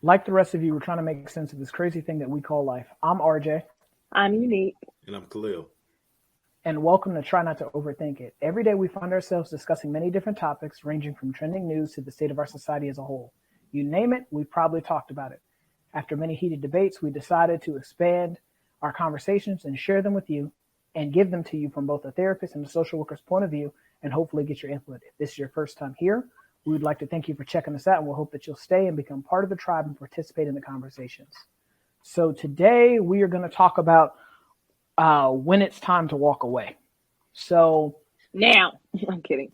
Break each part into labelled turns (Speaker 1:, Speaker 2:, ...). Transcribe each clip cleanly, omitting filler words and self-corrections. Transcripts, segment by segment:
Speaker 1: Like the rest of you, we're trying to make sense of this crazy thing that we call life. I'm RJ,
Speaker 2: I'm unique.
Speaker 3: And I'm Khalil.
Speaker 1: and welcome to Try Not to Overthink It. Every day we find ourselves discussing many different topics, ranging from trending news to the state of our society as a whole. You name it, we've probably talked about it. After many heated debates, we decided to expand our conversations and share them with you and give them to you from both a therapist and a social worker's point of view and hopefully get your input. If this is your first time here, we would like to thank you for checking us out, and we'll hope that you'll stay and become part of the tribe and participate in the conversations. So today we are going to talk about when it's time to walk away. So
Speaker 2: Now, I'm kidding.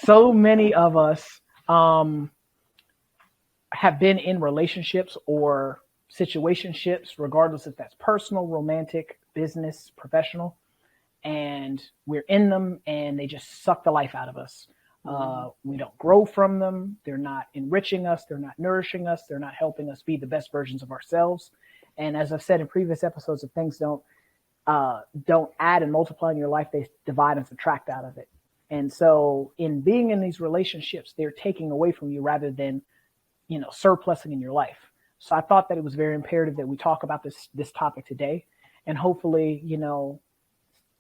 Speaker 1: so many of us have been in relationships or situationships, regardless if that's personal, romantic, business, professional, and we're in them and they just suck the life out of us. We don't grow from them. They're not enriching us. They're not nourishing us. They're not helping us be the best versions of ourselves. And as I've said in previous episodes, if things don't add and multiply in your life, they divide and subtract out of it. And so in being in these relationships, they're taking away from you rather than, surplusing in your life. So I thought that it was very imperative that we talk about this topic today and hopefully,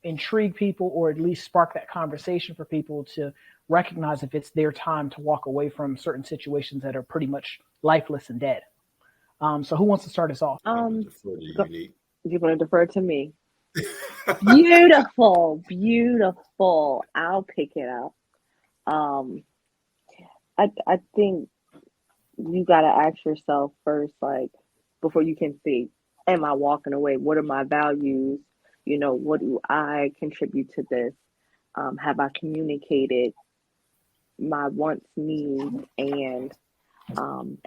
Speaker 1: intrigue people or at least spark that conversation for people to recognize if it's their time to walk away from certain situations that are pretty much lifeless and dead. So who wants to start us off?
Speaker 3: Defer to Unique.
Speaker 2: You want to defer to me? Beautiful, beautiful. I'll pick it up. I think you gotta ask yourself first, like before you can see, am I walking away? What are my values? What do I contribute to this? Have I communicated my wants, needs, and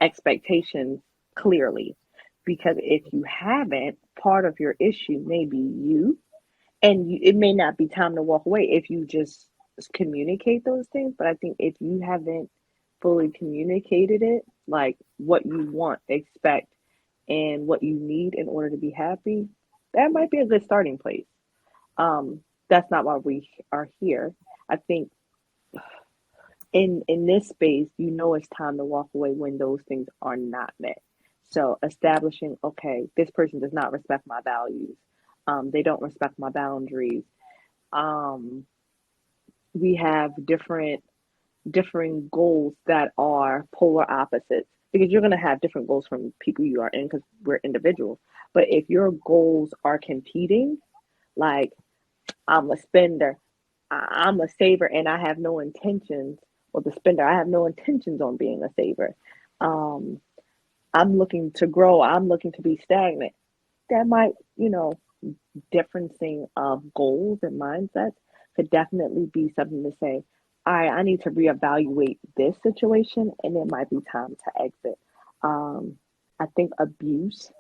Speaker 2: expectations clearly? Because if you haven't, part of your issue may be you, and it may not be time to walk away if you just communicate those things. But I think if you haven't fully communicated it, like what you want, expect, and what you need in order to be happy, that might be a good starting place. That's not why we are here. I think in this space, it's time to walk away when those things are not met. So establishing, okay, this person does not respect my values. They don't respect my boundaries. We have differing goals that are polar opposites, because you're going to have different goals from people you are in, because we're individuals. But if your goals are competing, like I'm a spender, I'm a saver, and I have no intentions, or the spender, I have no intentions on being a saver. I'm looking to grow, I'm looking to be stagnant. That might, differencing of goals and mindsets could definitely be something to say, all right, I need to reevaluate this situation, and it might be time to exit. I think abuse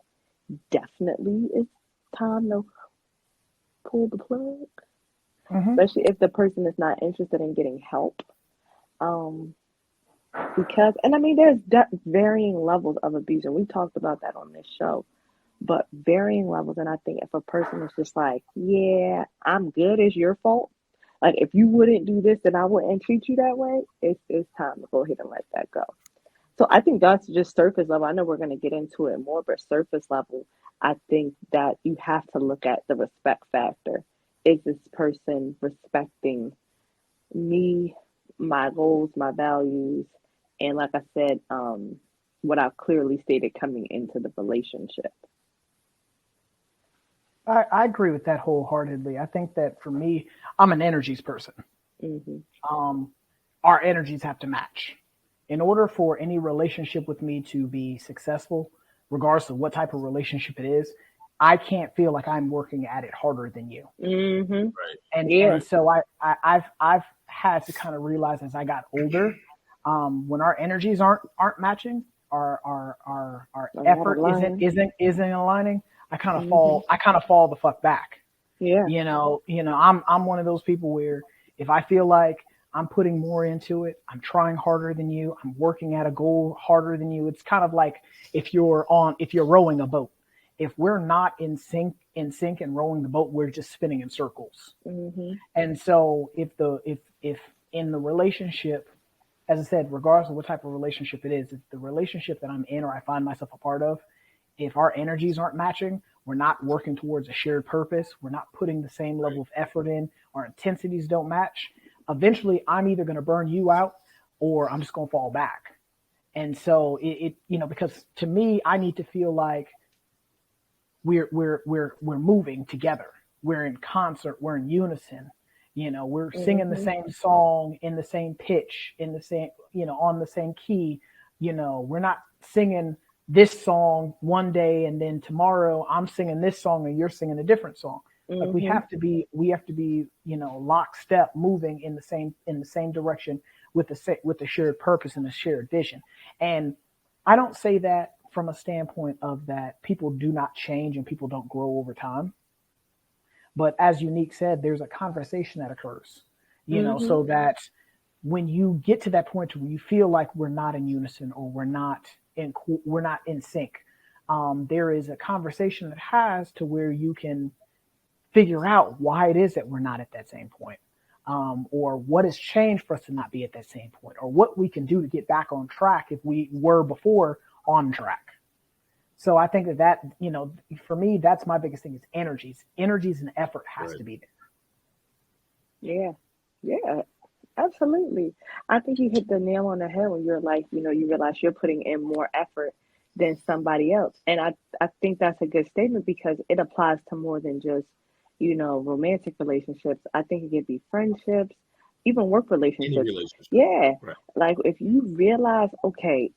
Speaker 2: definitely is time to pull the plug, especially if the person is not interested in getting help. Because, and I mean, there's varying levels of abuse, and we talked about that on this show, but varying levels. And I think if a person is just like, yeah, I'm good, it's your fault. Like, if you wouldn't do this, then I wouldn't treat you that way. It's time to go ahead and let that go. So I think that's just surface level. I know we're going to get into it more, but surface level, I think that you have to look at the respect factor. Is this person respecting me, my goals, my values, and like I said, what I've clearly stated coming into the relationship?
Speaker 1: I agree with that wholeheartedly. I think that for me, I'm an energies person. Our energies have to match. In order for any relationship with me to be successful, regardless of what type of relationship it is, I can't feel like I'm working at it harder than you.
Speaker 2: Right.
Speaker 1: And so I've had to kind of realize as I got older, when our energies aren't matching, our effort isn't aligning, I kind of fall the fuck back.
Speaker 2: Yeah.
Speaker 1: I'm one of those people where if I feel like I'm putting more into it, I'm trying harder than you, I'm working at a goal harder than you. It's kind of like if you're rowing a boat. If we're not in sync and rowing the boat, we're just spinning in circles. And so if in the relationship as I said, regardless of what type of relationship it is, if the relationship that I'm in or I find myself a part of, if our energies aren't matching, we're not working towards a shared purpose, we're not putting the same level of effort in, our intensities don't match, eventually I'm either going to burn you out or I'm just going to fall back. And so because to me, I need to feel like we're moving together. We're in concert. We're in unison. We're singing the same song in the same pitch, in the same, on the same key. We're not singing this song one day and then tomorrow I'm singing this song and you're singing a different song. Like we have to be, lockstep, moving in the same direction with the shared purpose and the shared vision. And I don't say that from a standpoint of that people do not change and people don't grow over time. But as Unique said, there's a conversation that occurs, so that when you get to that point where you feel like we're not in unison or we're not in sync, there is a conversation that has to where you can figure out why it is that we're not at that same point, or what has changed for us to not be at that same point, or what we can do to get back on track if we were before on track. So I think that, for me, that's my biggest thing is energies and effort has to be
Speaker 2: there. Yeah, absolutely. I think you hit the nail on the head when you're like, you realize you're putting in more effort than somebody else. And I think that's a good statement because it applies to more than just, romantic relationships. I think it could be friendships, even work relationships.
Speaker 3: Any relationship.
Speaker 2: Yeah.
Speaker 3: Right.
Speaker 2: Like if you realize, okay,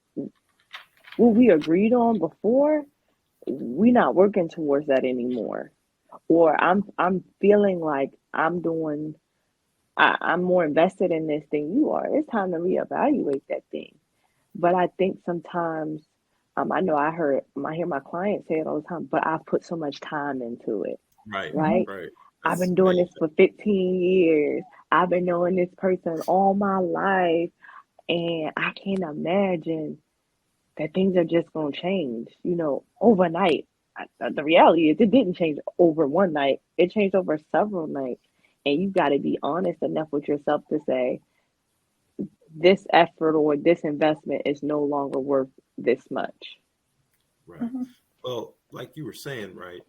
Speaker 2: what we agreed on before, we're not working towards that anymore. Or I'm feeling like I'm more invested in this than you are. It's time to reevaluate that thing. But I think sometimes, I know I hear my clients say it all the time, but I've put so much time into it. Right? I've been doing this for 15 years. I've been knowing this person all my life. And I can't imagine that things are just going to change, overnight. The reality is it didn't change over one night. It changed over several nights. And you've got to be honest enough with yourself to say, this effort or this investment is no longer worth this much.
Speaker 3: Right. Well, like you were saying, right,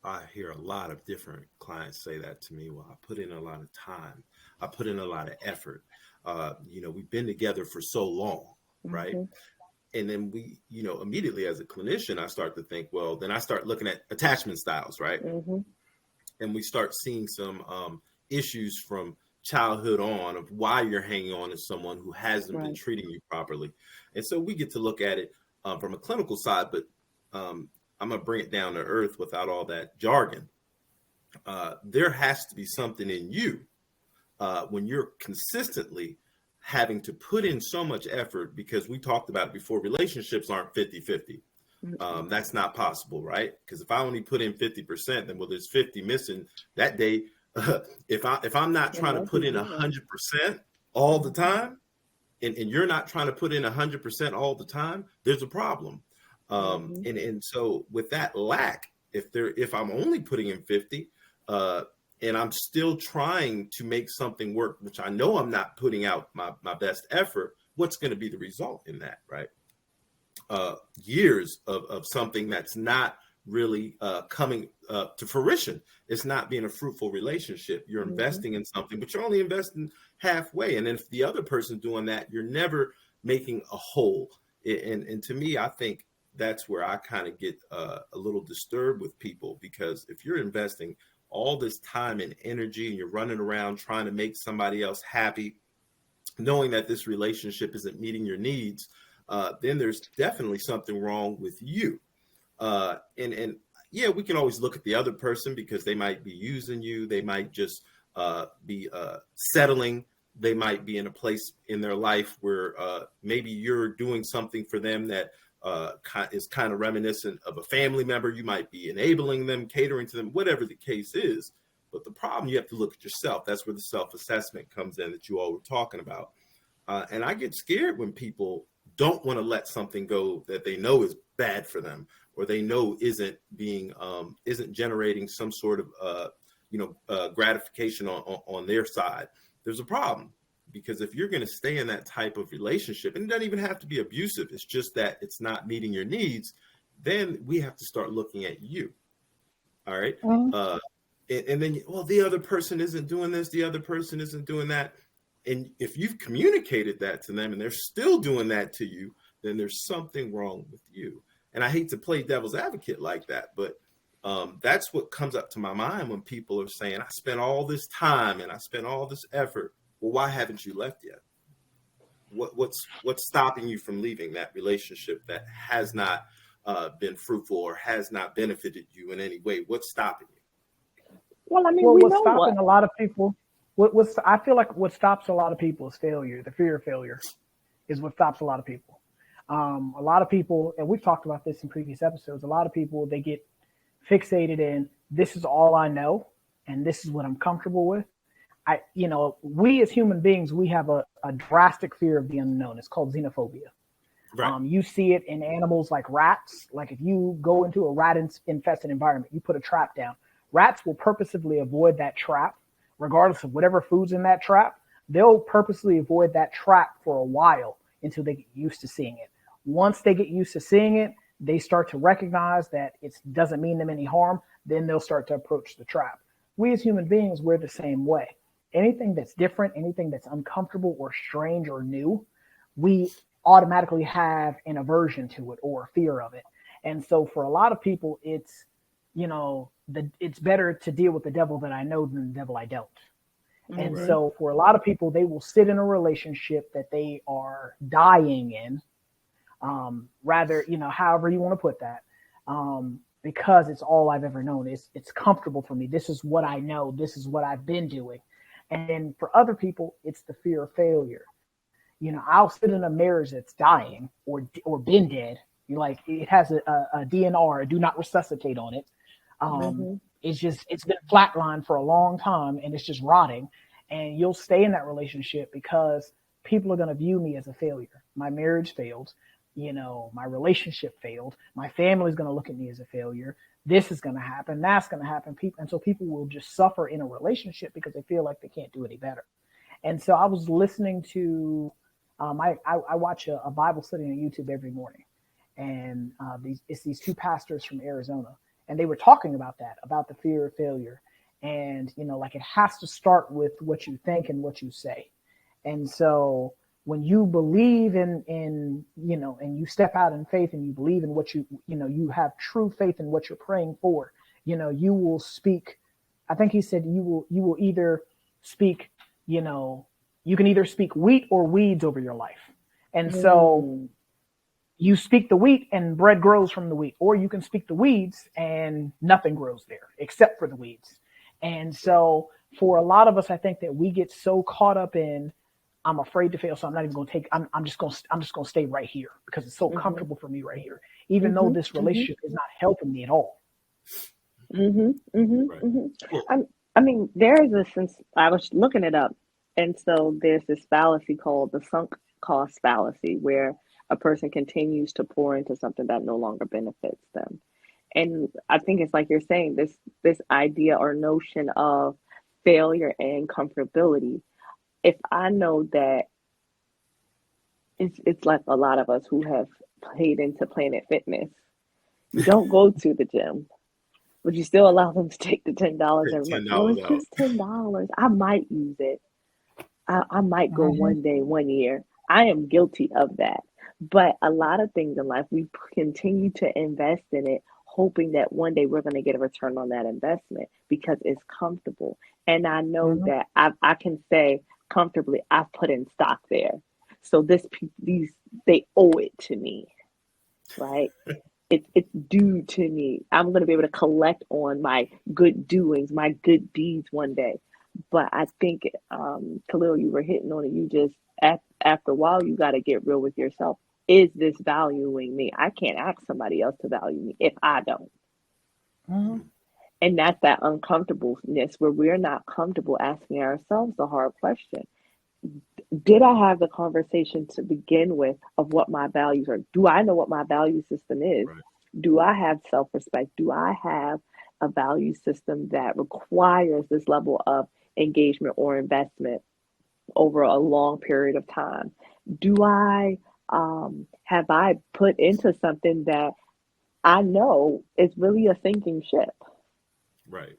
Speaker 3: I hear a lot of different clients say that to me. Well, I put in a lot of time. I put in a lot of effort. We've been together for so long, right? And then we, immediately as a clinician, I start to think, well, then I start looking at attachment styles, right? And we start seeing some issues from childhood on of why you're hanging on to someone who hasn't been treating you properly. And so we get to look at it from a clinical side, but I'm going to bring it down to earth without all that jargon. There has to be something in you when you're consistently having to put in so much effort, because we talked about it before, relationships aren't 50-50. That's not possible, right? Because if I only put in 50%, then there's 50 missing that day. If I'm not trying to put in 100% all the time, and you're not trying to put in 100% all the time, there's a problem. And so with that lack, if I'm only putting in 50, and I'm still trying to make something work, which I know I'm not putting out my best effort, what's going to be the result in that, right? Years of something that's not really coming to fruition. It's not being a fruitful relationship. You're investing in something, but you're only investing halfway. And if the other person's doing that, you're never making a whole. And to me, I think that's where I kind of get a little disturbed with people, because if you're investing all this time and energy and you're running around trying to make somebody else happy, knowing that this relationship isn't meeting your needs, then there's definitely something wrong with you. And yeah, we can always look at the other person because they might be using you. They might just be settling. They might be in a place in their life where maybe you're doing something for them that is kind of reminiscent of a family member. You might be enabling them, catering to them, whatever the case is. But the problem, you have to look at yourself. That's where the self-assessment comes in that you all were talking about. And I get scared when people don't want to let something go that they know is bad for them, or they know isn't generating some sort of gratification on their side. There's a problem. because if you're going to stay in that type of relationship, and it doesn't even have to be abusive, it's just that it's not meeting your needs, then we have to start looking at you. All right.
Speaker 1: Mhm.
Speaker 3: And then, well, the other person isn't doing this, the other person isn't doing that. And if you've communicated that to them and they're still doing that to you, then there's something wrong with you. And I hate to play devil's advocate like that, but that's what comes up to my mind when people are saying, I spent all this time and I spent all this effort. Well, why haven't you left yet? What's stopping you from leaving that relationship that has not been fruitful or has not benefited you in any way? What's stopping you?
Speaker 2: Well, I mean,
Speaker 1: Well,
Speaker 2: we
Speaker 1: what's
Speaker 2: know
Speaker 1: stopping
Speaker 2: what.
Speaker 1: a lot of people, what's I feel like what stops a lot of people is failure. The fear of failure is what stops a lot of people. A lot of people, and we've talked about this in previous episodes. A lot of people, they get fixated in, this is all I know, and this is what I'm comfortable with. We as human beings, we have a drastic fear of the unknown. It's called xenophobia.
Speaker 3: Right.
Speaker 1: You see it in animals like rats. Like if you go into a rat infested environment, you put a trap down. Rats will purposely avoid that trap, regardless of whatever food's in that trap. They'll purposely avoid that trap for a while until they get used to seeing it. Once they get used to seeing it, they start to recognize that it doesn't mean them any harm. Then they'll start to approach the trap. We as human beings, we're the same way. Anything that's different, anything that's uncomfortable or strange or new, we automatically have an aversion to it or a fear of it. And so for a lot of people, it's, it's better to deal with the devil that I know than the devil I don't. And
Speaker 2: Mhm.
Speaker 1: so for a lot of people, they will sit in a relationship that they are dying in, rather, however you want to put that, because it's all I've ever known. It's comfortable for me. This is what I know. This is what I've been doing. And then for other people, it's the fear of failure. I'll sit in a marriage that's dying or been dead. Like it has a DNR, a do not resuscitate on it.
Speaker 2: Mhm.
Speaker 1: It's been flatlined for a long time and it's just rotting. And you'll stay in that relationship because people are going to view me as a failure. My marriage failed. My relationship failed. My family's going to look at me as a failure. This is going to happen. That's going to happen. And so people will just suffer in a relationship because they feel like they can't do any better. And so I was listening to, I watch a Bible study on YouTube every morning, and it's these two pastors from Arizona, and they were talking about that, about the fear of failure, and like it has to start with what you think and what you say, and so when you believe in and you step out in faith and you believe in what you have true faith in what you're praying for, you will speak. I think he said you will either speak, you can either speak wheat or weeds over your life. And so
Speaker 2: Mm.
Speaker 1: you speak the wheat and bread grows from the wheat, or you can speak the weeds and nothing grows there except for the weeds. And so for a lot of us, I think that we get so caught up in, I'm afraid to fail, so I'm not even going to take. I'm just going to stay right here because it's so
Speaker 2: Mhm.
Speaker 1: comfortable for me right here, even though
Speaker 2: Mhm.
Speaker 1: this
Speaker 2: Mhm.
Speaker 1: relationship is not helping me at all.
Speaker 2: Mhm. Mhm.
Speaker 3: Right.
Speaker 2: Mhm.
Speaker 3: Well,
Speaker 2: I mean, there is a sense. I was looking it up, and so there's this fallacy called the sunk cost fallacy, where a person continues to pour into something that no longer benefits them. And I think it's like you're saying, this idea or notion of failure and comfortability. If I know that it's like a lot of us who have paid into Planet Fitness, you don't go to the gym, but you still allow them to take the $10
Speaker 3: take
Speaker 2: every month.
Speaker 3: ten
Speaker 2: Well,
Speaker 3: dollars
Speaker 2: it's
Speaker 3: out.
Speaker 2: just $10. I might use it. I might go
Speaker 1: Mm-hmm.
Speaker 2: one day, one year. I am guilty of that. But a lot of things in life, we continue to invest in it, hoping that one day we're going to get a return on that investment because it's comfortable. And I know
Speaker 1: Mm-hmm.
Speaker 2: that I can say comfortably, I've put in stock there. So these they owe it to me, right? It's due to me. I'm going to be able to collect on my good doings, my good deeds one day. But I think, Khalil, you were hitting on it. You just, after a while, you got to get real with yourself. Is this valuing me? I can't ask somebody else to value me if I don't.
Speaker 1: Mm-hmm.
Speaker 3: Mm.
Speaker 2: And that's that uncomfortableness where we're not comfortable asking ourselves the hard question. Did I have the conversation to begin with of what my values are? Do I know what my value system is?
Speaker 3: Right.
Speaker 2: Do I have self respect? Do I have a value system that requires this level of engagement or investment? over a long period of time? Do I have I put into something that I know is really a sinking ship?
Speaker 3: Right.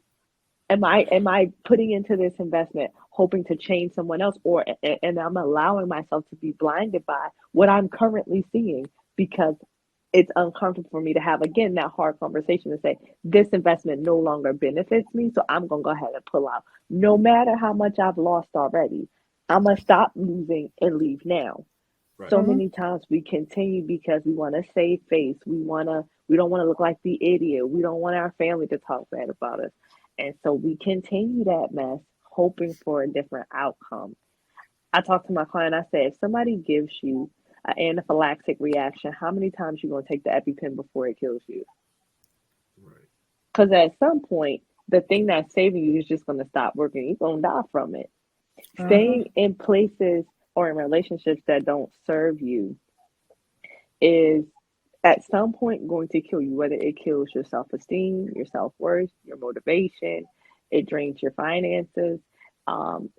Speaker 2: Am I putting into this investment hoping to change someone else, or and I'm allowing myself to be blinded by what I'm currently seeing because it's uncomfortable for me to have again that hard conversation to say this investment no longer benefits me, so I'm gonna go ahead and pull out no matter how much I've lost already. I'm gonna stop losing and leave now.
Speaker 3: Right.
Speaker 2: So many times we continue because we want to save face. We don't want to look like the idiot. We don't want our family to talk bad about us. And so we continue that mess, hoping for a different outcome. I talked to my client, I said, if somebody gives you an anaphylactic reaction, how many times you gonna take the EpiPen before it kills you?
Speaker 3: Right.
Speaker 2: Because at some point, the thing that's saving you is just gonna stop working. You're gonna die from it. Staying in places or in relationships that don't serve you is at some point going to kill you, whether it kills your self-esteem, your self-worth, your motivation, it drains your finances,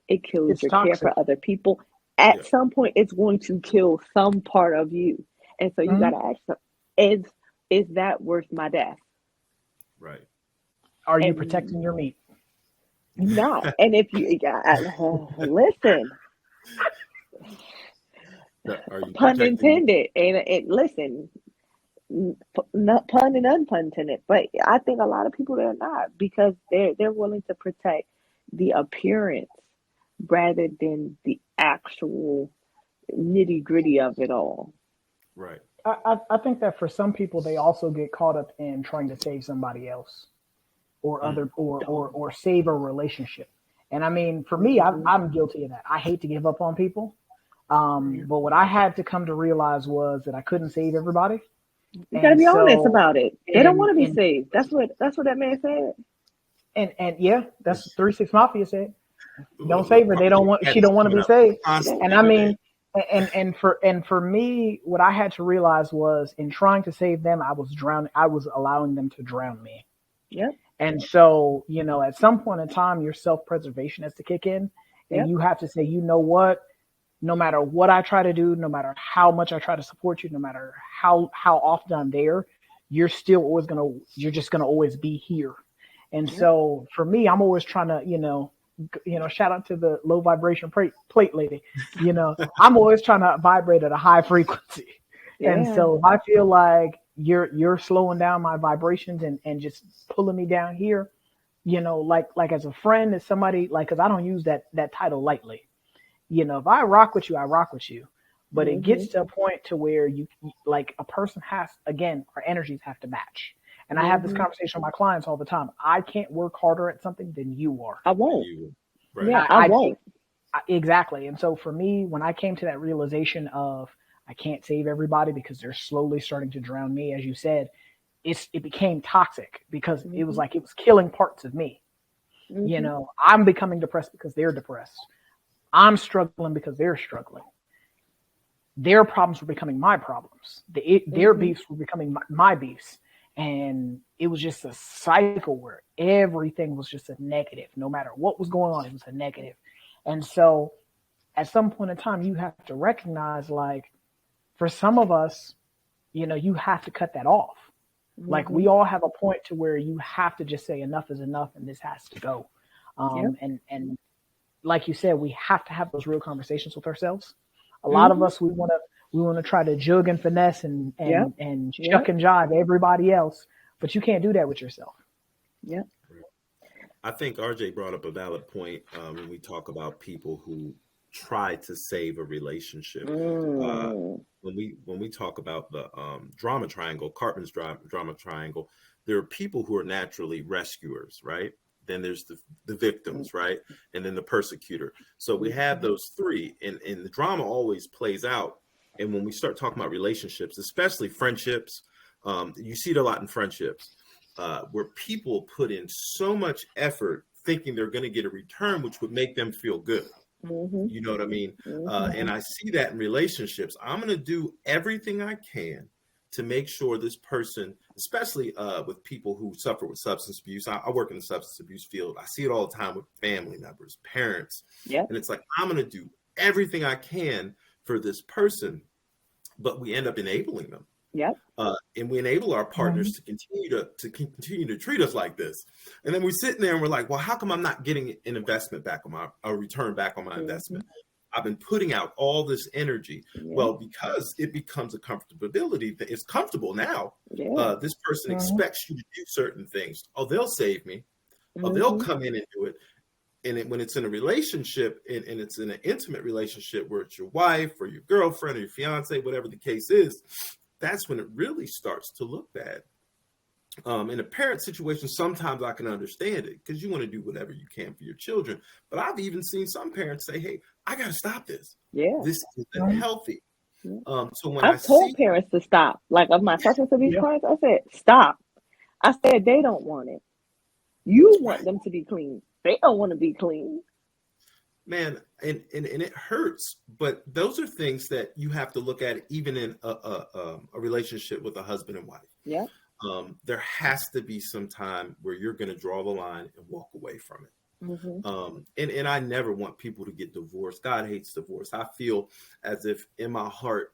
Speaker 2: it kills
Speaker 1: It's
Speaker 2: your care
Speaker 1: toxic.
Speaker 2: for other people. At
Speaker 3: Yeah.
Speaker 2: some point, it's going to kill some part of you. And so you got to ask yourself, is that worth my death?
Speaker 3: Right.
Speaker 1: Are you
Speaker 2: And
Speaker 1: protecting your meat?
Speaker 2: not. And if you listen,
Speaker 3: Are you
Speaker 2: pun
Speaker 3: protecting?
Speaker 2: intended, and listen, not pun and unpun intended, but I think a lot of people they're not because they're willing to protect the appearance rather than the actual nitty gritty of it all.
Speaker 3: Right.
Speaker 1: I think that for some people, they also get caught up in trying to save somebody else or
Speaker 3: Mm.
Speaker 1: other
Speaker 2: Oh,
Speaker 1: or save a relationship. And I mean, for me,
Speaker 2: hmm
Speaker 1: I'm guilty of that. I hate to give up on people.
Speaker 3: Right.
Speaker 1: But what I had to come to realize was that I couldn't save everybody.
Speaker 2: You got to
Speaker 1: And
Speaker 2: be honest
Speaker 1: so,
Speaker 2: about it. They don't
Speaker 1: in
Speaker 2: want to be
Speaker 1: in
Speaker 2: saved. That's what that man said.
Speaker 1: and yeah, that's 3 6 Mafia said. Don't
Speaker 3: Well,
Speaker 1: save her. They don't want.
Speaker 3: that
Speaker 1: She
Speaker 3: is
Speaker 1: don't want to
Speaker 3: coming
Speaker 1: be
Speaker 3: up
Speaker 1: saved.
Speaker 2: Yeah.
Speaker 1: And
Speaker 3: constantly
Speaker 1: I
Speaker 3: today.
Speaker 1: mean, and for me, what I had to realize was in trying to save them, I was drowning. I was allowing them to drown me.
Speaker 2: Yep.
Speaker 1: And so, at some point in time, your self preservation has to kick in, and
Speaker 2: Yep.
Speaker 1: you have to say, you know what? No matter what I try to do, no matter how much I try to support you, no matter how often I'm there, you're just gonna always be here. And
Speaker 2: Yep.
Speaker 1: so for me, I'm always trying to, shout out to the low vibration plate lady. I'm always trying to vibrate at a high frequency. And
Speaker 2: Yeah.
Speaker 1: so if I feel like you're slowing down my vibrations and just pulling me down here, like as a friend, as somebody, like, cause I don't use that title lightly. If I rock with you, I rock with you. But it
Speaker 2: hmm
Speaker 1: gets to a point to where you like a person has again, our energies have to match. And I have this
Speaker 2: hmm
Speaker 1: conversation with my clients all the time. I can't work harder at something than you are.
Speaker 2: I
Speaker 3: And
Speaker 2: won't.
Speaker 3: you, right.
Speaker 2: Yeah,
Speaker 1: I,
Speaker 2: I
Speaker 1: I think
Speaker 2: won't.
Speaker 1: exactly. And so for me, when I came to that realization of I can't save everybody because they're slowly starting to drown me, as you said, it became toxic because it was
Speaker 2: hmm
Speaker 1: like it was killing parts of me.
Speaker 2: hmm
Speaker 1: I'm becoming depressed because they're depressed. I'm struggling because they're struggling. Their problems were becoming my problems. Their
Speaker 2: hmm
Speaker 1: beefs were becoming my beefs. And it was just a cycle where everything was just a negative. No matter what was going on, it was a negative. And so at some point in time, you have to recognize, like, for some of us, you have to cut that off. Like,
Speaker 2: hmm
Speaker 1: we all have a point to where you have to just say enough is enough and this has to go.
Speaker 2: Yep.
Speaker 1: And like you said, we have to have those real conversations with ourselves. A lot of
Speaker 2: hmm
Speaker 1: us we want to try to jug and finesse and
Speaker 2: Yep.
Speaker 1: and and
Speaker 2: Yep.
Speaker 1: shuck and jive everybody else, but you can't do that with yourself.
Speaker 2: Yep.
Speaker 3: I think RJ brought up a valid point when we talk about people who try to save a relationship. Uh,
Speaker 2: Mm.
Speaker 3: when we talk about the drama triangle, Cartman's drama triangle, there are people who are naturally rescuers, right? Then there's the victims, right? And then the persecutor. So we have
Speaker 2: Mm-hmm.
Speaker 3: those three, and the drama always plays out. And when we start talking about relationships, especially friendships, you see it a lot in friendships where people put in so much effort thinking they're going to get a return, which would make them feel good.
Speaker 2: Mm-hmm.
Speaker 3: You know what I mean?
Speaker 2: Mm-hmm.
Speaker 3: And I see that in relationships. I'm going to do everything I can to make sure this person, especially with people who suffer with substance abuse. I work in the substance abuse field. I see it all the time with family members, parents.
Speaker 2: Yep.
Speaker 3: And it's like, I'm going to do everything I can for this person, but we end up enabling them.
Speaker 2: Yep.
Speaker 3: And we enable our partners to continue to treat us like this. And then we're sitting there and we're like, well, how come I'm not getting an investment back on a return back on my investment? I've been putting out all this energy.
Speaker 2: Yeah.
Speaker 3: Well, because it becomes a comfortability thing. It's comfortable now.
Speaker 2: Yeah.
Speaker 3: This person expects you to do certain things. Oh, they'll save me. Oh, they'll come in and do it. And when it's in a relationship and it's in an intimate relationship where it's your wife or your girlfriend or your fiance, whatever the case is, that's when it really starts to look bad. In a parent situation, sometimes I can understand it because you want to do whatever you can for your children. But I've even seen some parents say, hey, I got to stop this.
Speaker 2: Yeah.
Speaker 3: This isn't healthy. So when
Speaker 2: I've told parents to stop. Like of my substance abuse clients, I said, stop. I said, they don't want it. You want them to be clean. They don't want to be clean.
Speaker 3: Man, and it hurts, but those are things that you have to look at even in a relationship with a husband and wife.
Speaker 2: Yeah.
Speaker 3: There has to be some time where you're going to draw the line and walk away from it. And I never want people to get divorced. God hates divorce. I feel as if in my heart,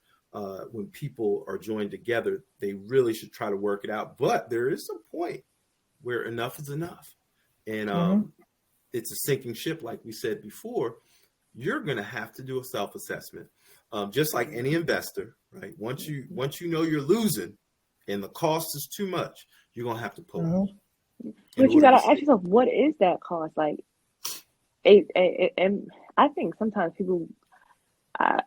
Speaker 3: when people are joined together, they really should try to work it out. But there is a point where enough is enough. And it's a sinking ship, like we said before. You're going to have to do a self-assessment, just like any investor, right? Once you know you're losing and the cost is too much, you're going to have to pull out.
Speaker 2: But you got to ask yourself, what is that cost? Like, and I think sometimes people,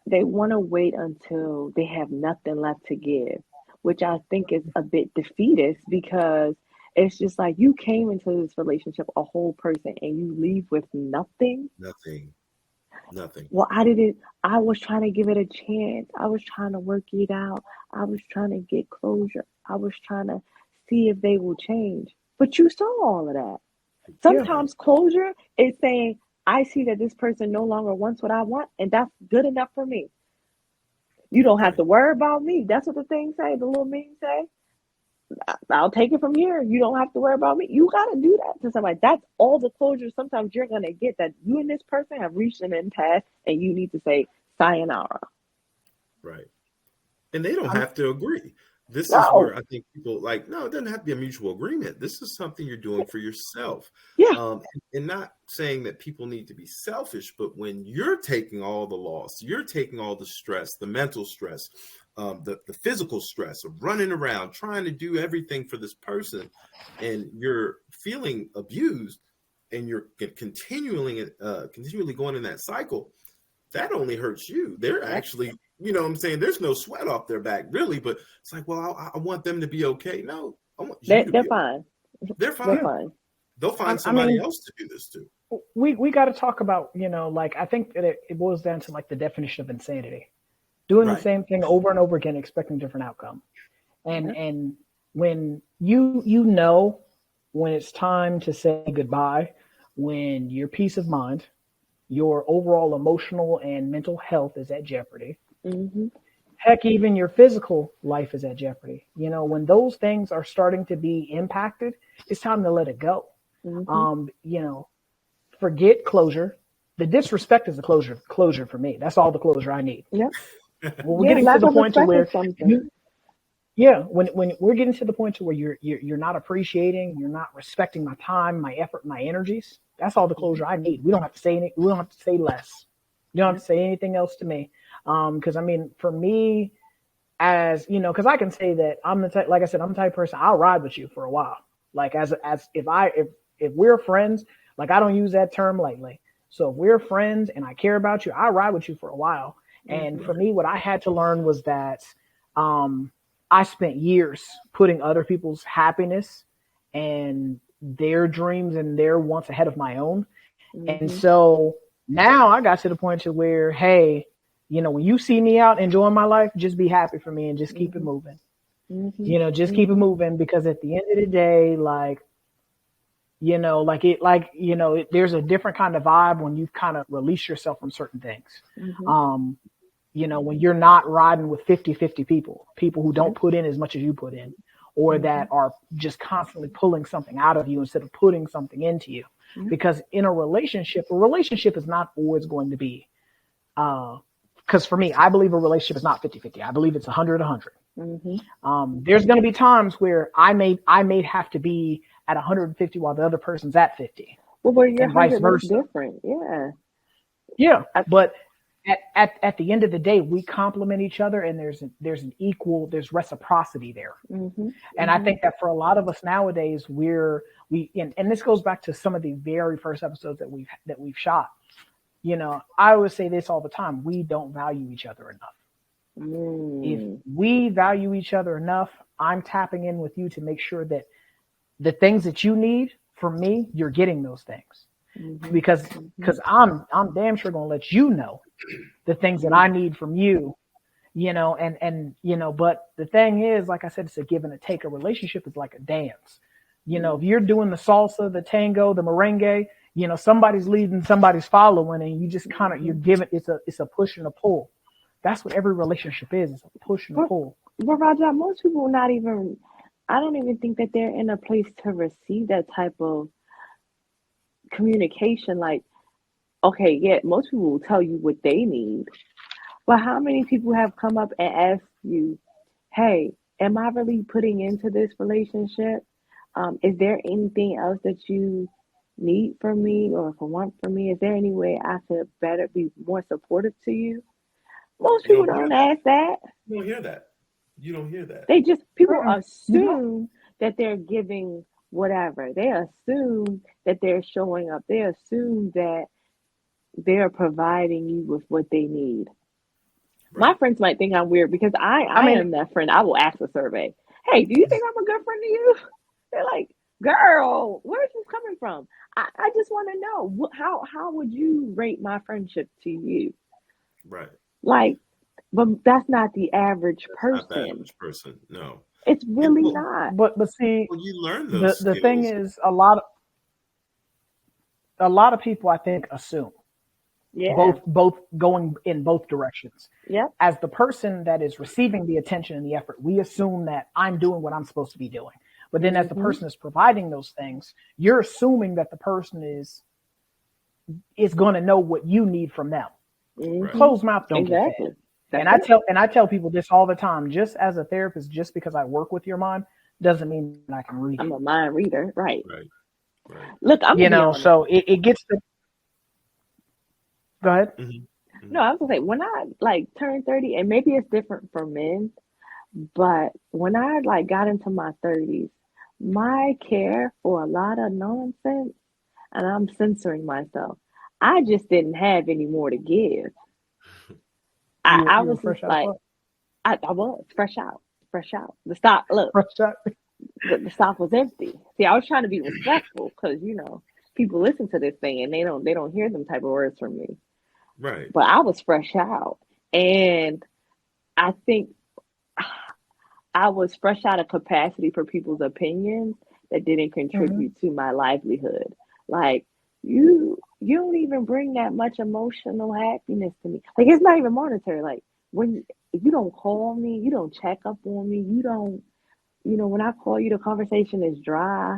Speaker 2: they want to wait until they have nothing left to give, which I think is a bit defeatist because it's just like you came into this relationship a whole person and you leave with nothing.
Speaker 3: Nothing.
Speaker 2: Well, I was trying to give it a chance. I was trying to work it out. I was trying to get closure. I was trying to see if they will change. But you saw all of that. Sometimes closure is saying, I see that this person no longer wants what I want, and that's good enough for me. You don't have to worry about me. That's what the thing say, the little meme say. I'll take it from here. You don't have to worry about me. You got to do that to somebody. That's all the closure sometimes you're going to get, that you and this person have reached an impasse and you need to say sayonara.
Speaker 3: Right. And they don't have to agree. This is where I think people like, no, it doesn't have to be a mutual agreement. This is something you're doing for yourself.
Speaker 2: Yeah.
Speaker 3: And not saying that people need to be selfish, but when you're taking all the loss, you're taking all the stress, the mental stress, the physical stress of running around, trying to do everything for this person, and you're feeling abused and you're continually going in that cycle, that only hurts you. They're actually, you know what I'm saying? There's no sweat off their back, really, but it's like, well, I want them to be okay. No, I want you
Speaker 2: they're fine.
Speaker 3: They're fine. They'll find somebody else to do this too.
Speaker 1: We got to talk about, like, I think that it boils down to like the definition of insanity. Doing the same thing over and over again, expecting different outcome. And when you know when it's time to say goodbye, when your peace of mind, your overall emotional and mental health is at jeopardy. Heck, even your physical life is at jeopardy. When those things are starting to be impacted, it's time to let it go. Forget closure. The disrespect is the closure for me. That's all the closure I need.
Speaker 2: Yeah.
Speaker 1: When we're getting to the point to where when we're getting to the point to where you're not appreciating, you're not respecting my time, my effort, my energies. That's all the closure I need. We don't have to say we don't have to say less. You don't have to say anything else to me. Because for me, as because I can say that I'm the type, like I said, I'm the type of person, I'll ride with you for a while. Like as if we're friends, like I don't use that term lightly. So if we're friends and I care about you, I'll ride with you for a while. And for me, what I had to learn was that I spent years putting other people's happiness and their dreams and their wants ahead of my own. And so now I got to the point to where, hey, when you see me out enjoying my life, just be happy for me and just keep it moving. Just keep it moving, because at the end of the day, there's a different kind of vibe when you've kind of released yourself from certain things. You know, when you're not riding with 50 people who don't
Speaker 2: Mhm.
Speaker 1: put in as much as you put in, or that
Speaker 2: Mhm.
Speaker 1: are just constantly pulling something out of you instead of putting something into you.
Speaker 2: Mhm.
Speaker 1: Because in a relationship is not always going to be, because for me, I believe a relationship is not 50-50. I believe it's 100-100.
Speaker 2: Mhm.
Speaker 1: There's going to be times where I may have to be at 150 while the other person's at 50,
Speaker 2: Well, where your
Speaker 1: and vice
Speaker 2: 100 looks
Speaker 1: versa.
Speaker 2: different. Yeah.
Speaker 1: Yeah,
Speaker 2: I,
Speaker 1: but at the end of the day, we complement each other, and there's reciprocity there.
Speaker 2: mhm.
Speaker 1: And I
Speaker 2: Mhm.
Speaker 1: think that for a lot of us nowadays, and this goes back to some of the very first episodes that we've shot. You know, I always say this all the time: we don't value each other enough. If
Speaker 2: Mm.
Speaker 1: we value each other enough, I'm tapping in with you to make sure that the things that you need from me, you're getting those things.
Speaker 2: Mhm.
Speaker 1: Because
Speaker 2: Mhm.
Speaker 1: because I'm damn sure gonna let you know the things that I need from you, but the thing is, like I said, it's a give and a take. A relationship is like a dance. If
Speaker 2: Mhm.
Speaker 1: you're doing the salsa, the tango, the merengue, somebody's leading, somebody's following, and you just kind of you're
Speaker 2: Mhm.
Speaker 1: giving. It's a push and a pull. That's what every relationship is. It's a push and a
Speaker 2: But,
Speaker 1: pull.
Speaker 2: but Raja, most people not even. I don't even think that they're in a place to receive that type of communication. Like, okay, yeah, most people will tell you what they need, but how many people have come up and asked you, "Hey, am I really putting into this relationship? Is there anything else that you need from me or want from me? Is there any way I could better be more supportive to you?" Most
Speaker 3: You
Speaker 2: people
Speaker 3: don't hear
Speaker 2: don't
Speaker 3: that.
Speaker 2: ask that.
Speaker 3: You don't hear that. You don't hear that.
Speaker 2: They just, people
Speaker 1: Mm-mm. You know,
Speaker 2: assume that they're giving whatever. They assume that they're showing up. They assume that they're providing you with what they need. My
Speaker 3: Right.
Speaker 2: friends might think I'm weird because I,
Speaker 1: I
Speaker 2: I
Speaker 1: mean,
Speaker 2: am that friend. I will ask a survey. Hey, do you think I'm a good friend to you? They're like, girl, where's this coming from? I just want to know how would you rate my friendship to you?
Speaker 3: Right.
Speaker 2: Like, but that's not the average
Speaker 3: That's not the
Speaker 2: person.
Speaker 3: average person. No.
Speaker 2: It's
Speaker 3: And
Speaker 2: really not.
Speaker 1: but see,
Speaker 3: well, you learn those
Speaker 1: the thing
Speaker 3: skills.
Speaker 1: is, a lot of people, I think, assume
Speaker 2: Yeah.
Speaker 1: both going in both directions.
Speaker 2: Yep.
Speaker 1: As the person that is receiving the attention and the effort, we assume that I'm doing what I'm supposed to be doing. But then as the
Speaker 2: Mm-hmm.
Speaker 1: person is providing those things, you're assuming that the person is going to know what you need from them.
Speaker 3: Right.
Speaker 2: Mm-hmm.
Speaker 1: Closed mouth don't get fed.
Speaker 2: Exactly.
Speaker 1: And
Speaker 2: That's
Speaker 1: I
Speaker 2: it.
Speaker 1: tell people this all the time. Just as a therapist, just because I work with your mind doesn't mean that I can read
Speaker 2: I'm
Speaker 1: it.
Speaker 2: a mind reader. Right.
Speaker 3: Right. Right.
Speaker 2: Look, I'm gonna be honest.
Speaker 1: So it gets to go ahead.
Speaker 3: Hmm.
Speaker 2: No,
Speaker 3: Hmm.
Speaker 2: I was gonna say when I like turned 30, and maybe it's different for men, but when I like got into my 30s, my care for a lot of nonsense, and I'm censoring myself, I just didn't have any more to give. I,
Speaker 1: You
Speaker 2: I
Speaker 1: you were
Speaker 2: was just
Speaker 1: fresh out of
Speaker 2: like,
Speaker 1: fuck.
Speaker 2: I was fresh out, fresh out. The stock, look,
Speaker 1: Fresh out.
Speaker 2: the stock was empty. See, I was trying to be respectful because people listen to this thing and they don't hear them type of words from me.
Speaker 3: Right.
Speaker 2: But I was fresh out, and I think I was fresh out of capacity for people's opinions that didn't
Speaker 1: Hmm.
Speaker 2: contribute to my livelihood. Like, you don't even bring that much emotional happiness to me. Like, it's not even monetary. Like, when you don't call me, you don't check up on me, you don't, when I call you, the conversation is dry.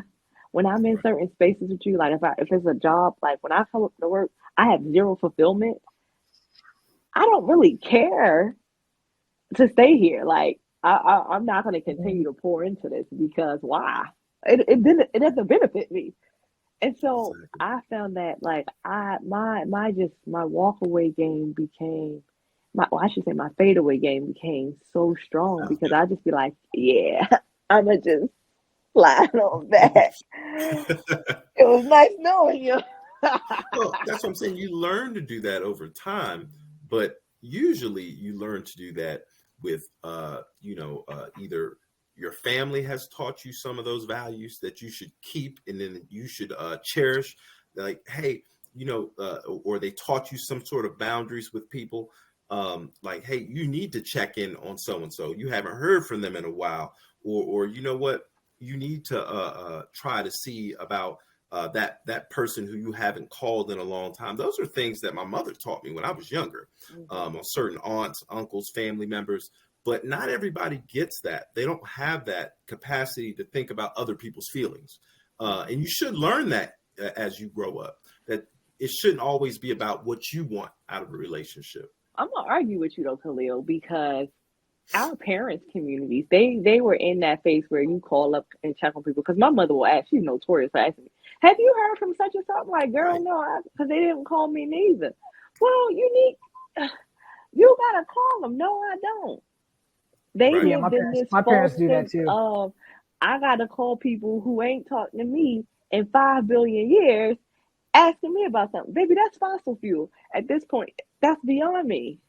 Speaker 2: When I'm in
Speaker 3: Right.
Speaker 2: certain spaces with you, like if it's a job, like when I come up to work, I have zero fulfillment. I don't really care to stay here. Like, I'm not going to continue to pour into this because why? It doesn't benefit me. And so
Speaker 3: Exactly.
Speaker 2: I found that like my walk away game became I should say my fadeaway game became so strong
Speaker 3: Sounds
Speaker 2: because I just be like, yeah, I'ma just slide on back.
Speaker 3: good.
Speaker 2: It was nice knowing you.
Speaker 3: Well, that's what I'm saying. You learn to do that over time, but usually you learn to do that with, either your family has taught you some of those values that you should keep and then you should cherish. Like, hey, or they taught you some sort of boundaries with people. Like, hey, you need to check in on so and so. You haven't heard from them in a while, or you know what, you need to try to see about that person who you haven't called in a long time. Those are things that my mother taught me when I was younger. On certain aunts, uncles, family members. But not everybody gets that. They don't have that capacity to think about other people's feelings. And you should learn that as you grow up, that it shouldn't always be about what you want out of a relationship.
Speaker 2: I'm gonna argue with you though, Khalil, because our parents' communities, they were in that phase where you call up and check on people. Because my mother will ask, she's notorious for asking me, "Have you heard from such and such?" I'm like, "Girl,
Speaker 3: Right.
Speaker 2: no," because they didn't call me neither. Well, you gotta call them. No, I don't. They
Speaker 3: Right.
Speaker 1: Yeah,
Speaker 2: lived in this
Speaker 1: my parents
Speaker 2: false
Speaker 1: do that
Speaker 2: sense
Speaker 1: too.
Speaker 2: of I gotta call people who ain't talking to me in 5 billion years, asking me about something. Baby, that's fossil fuel. At this point, that's beyond me.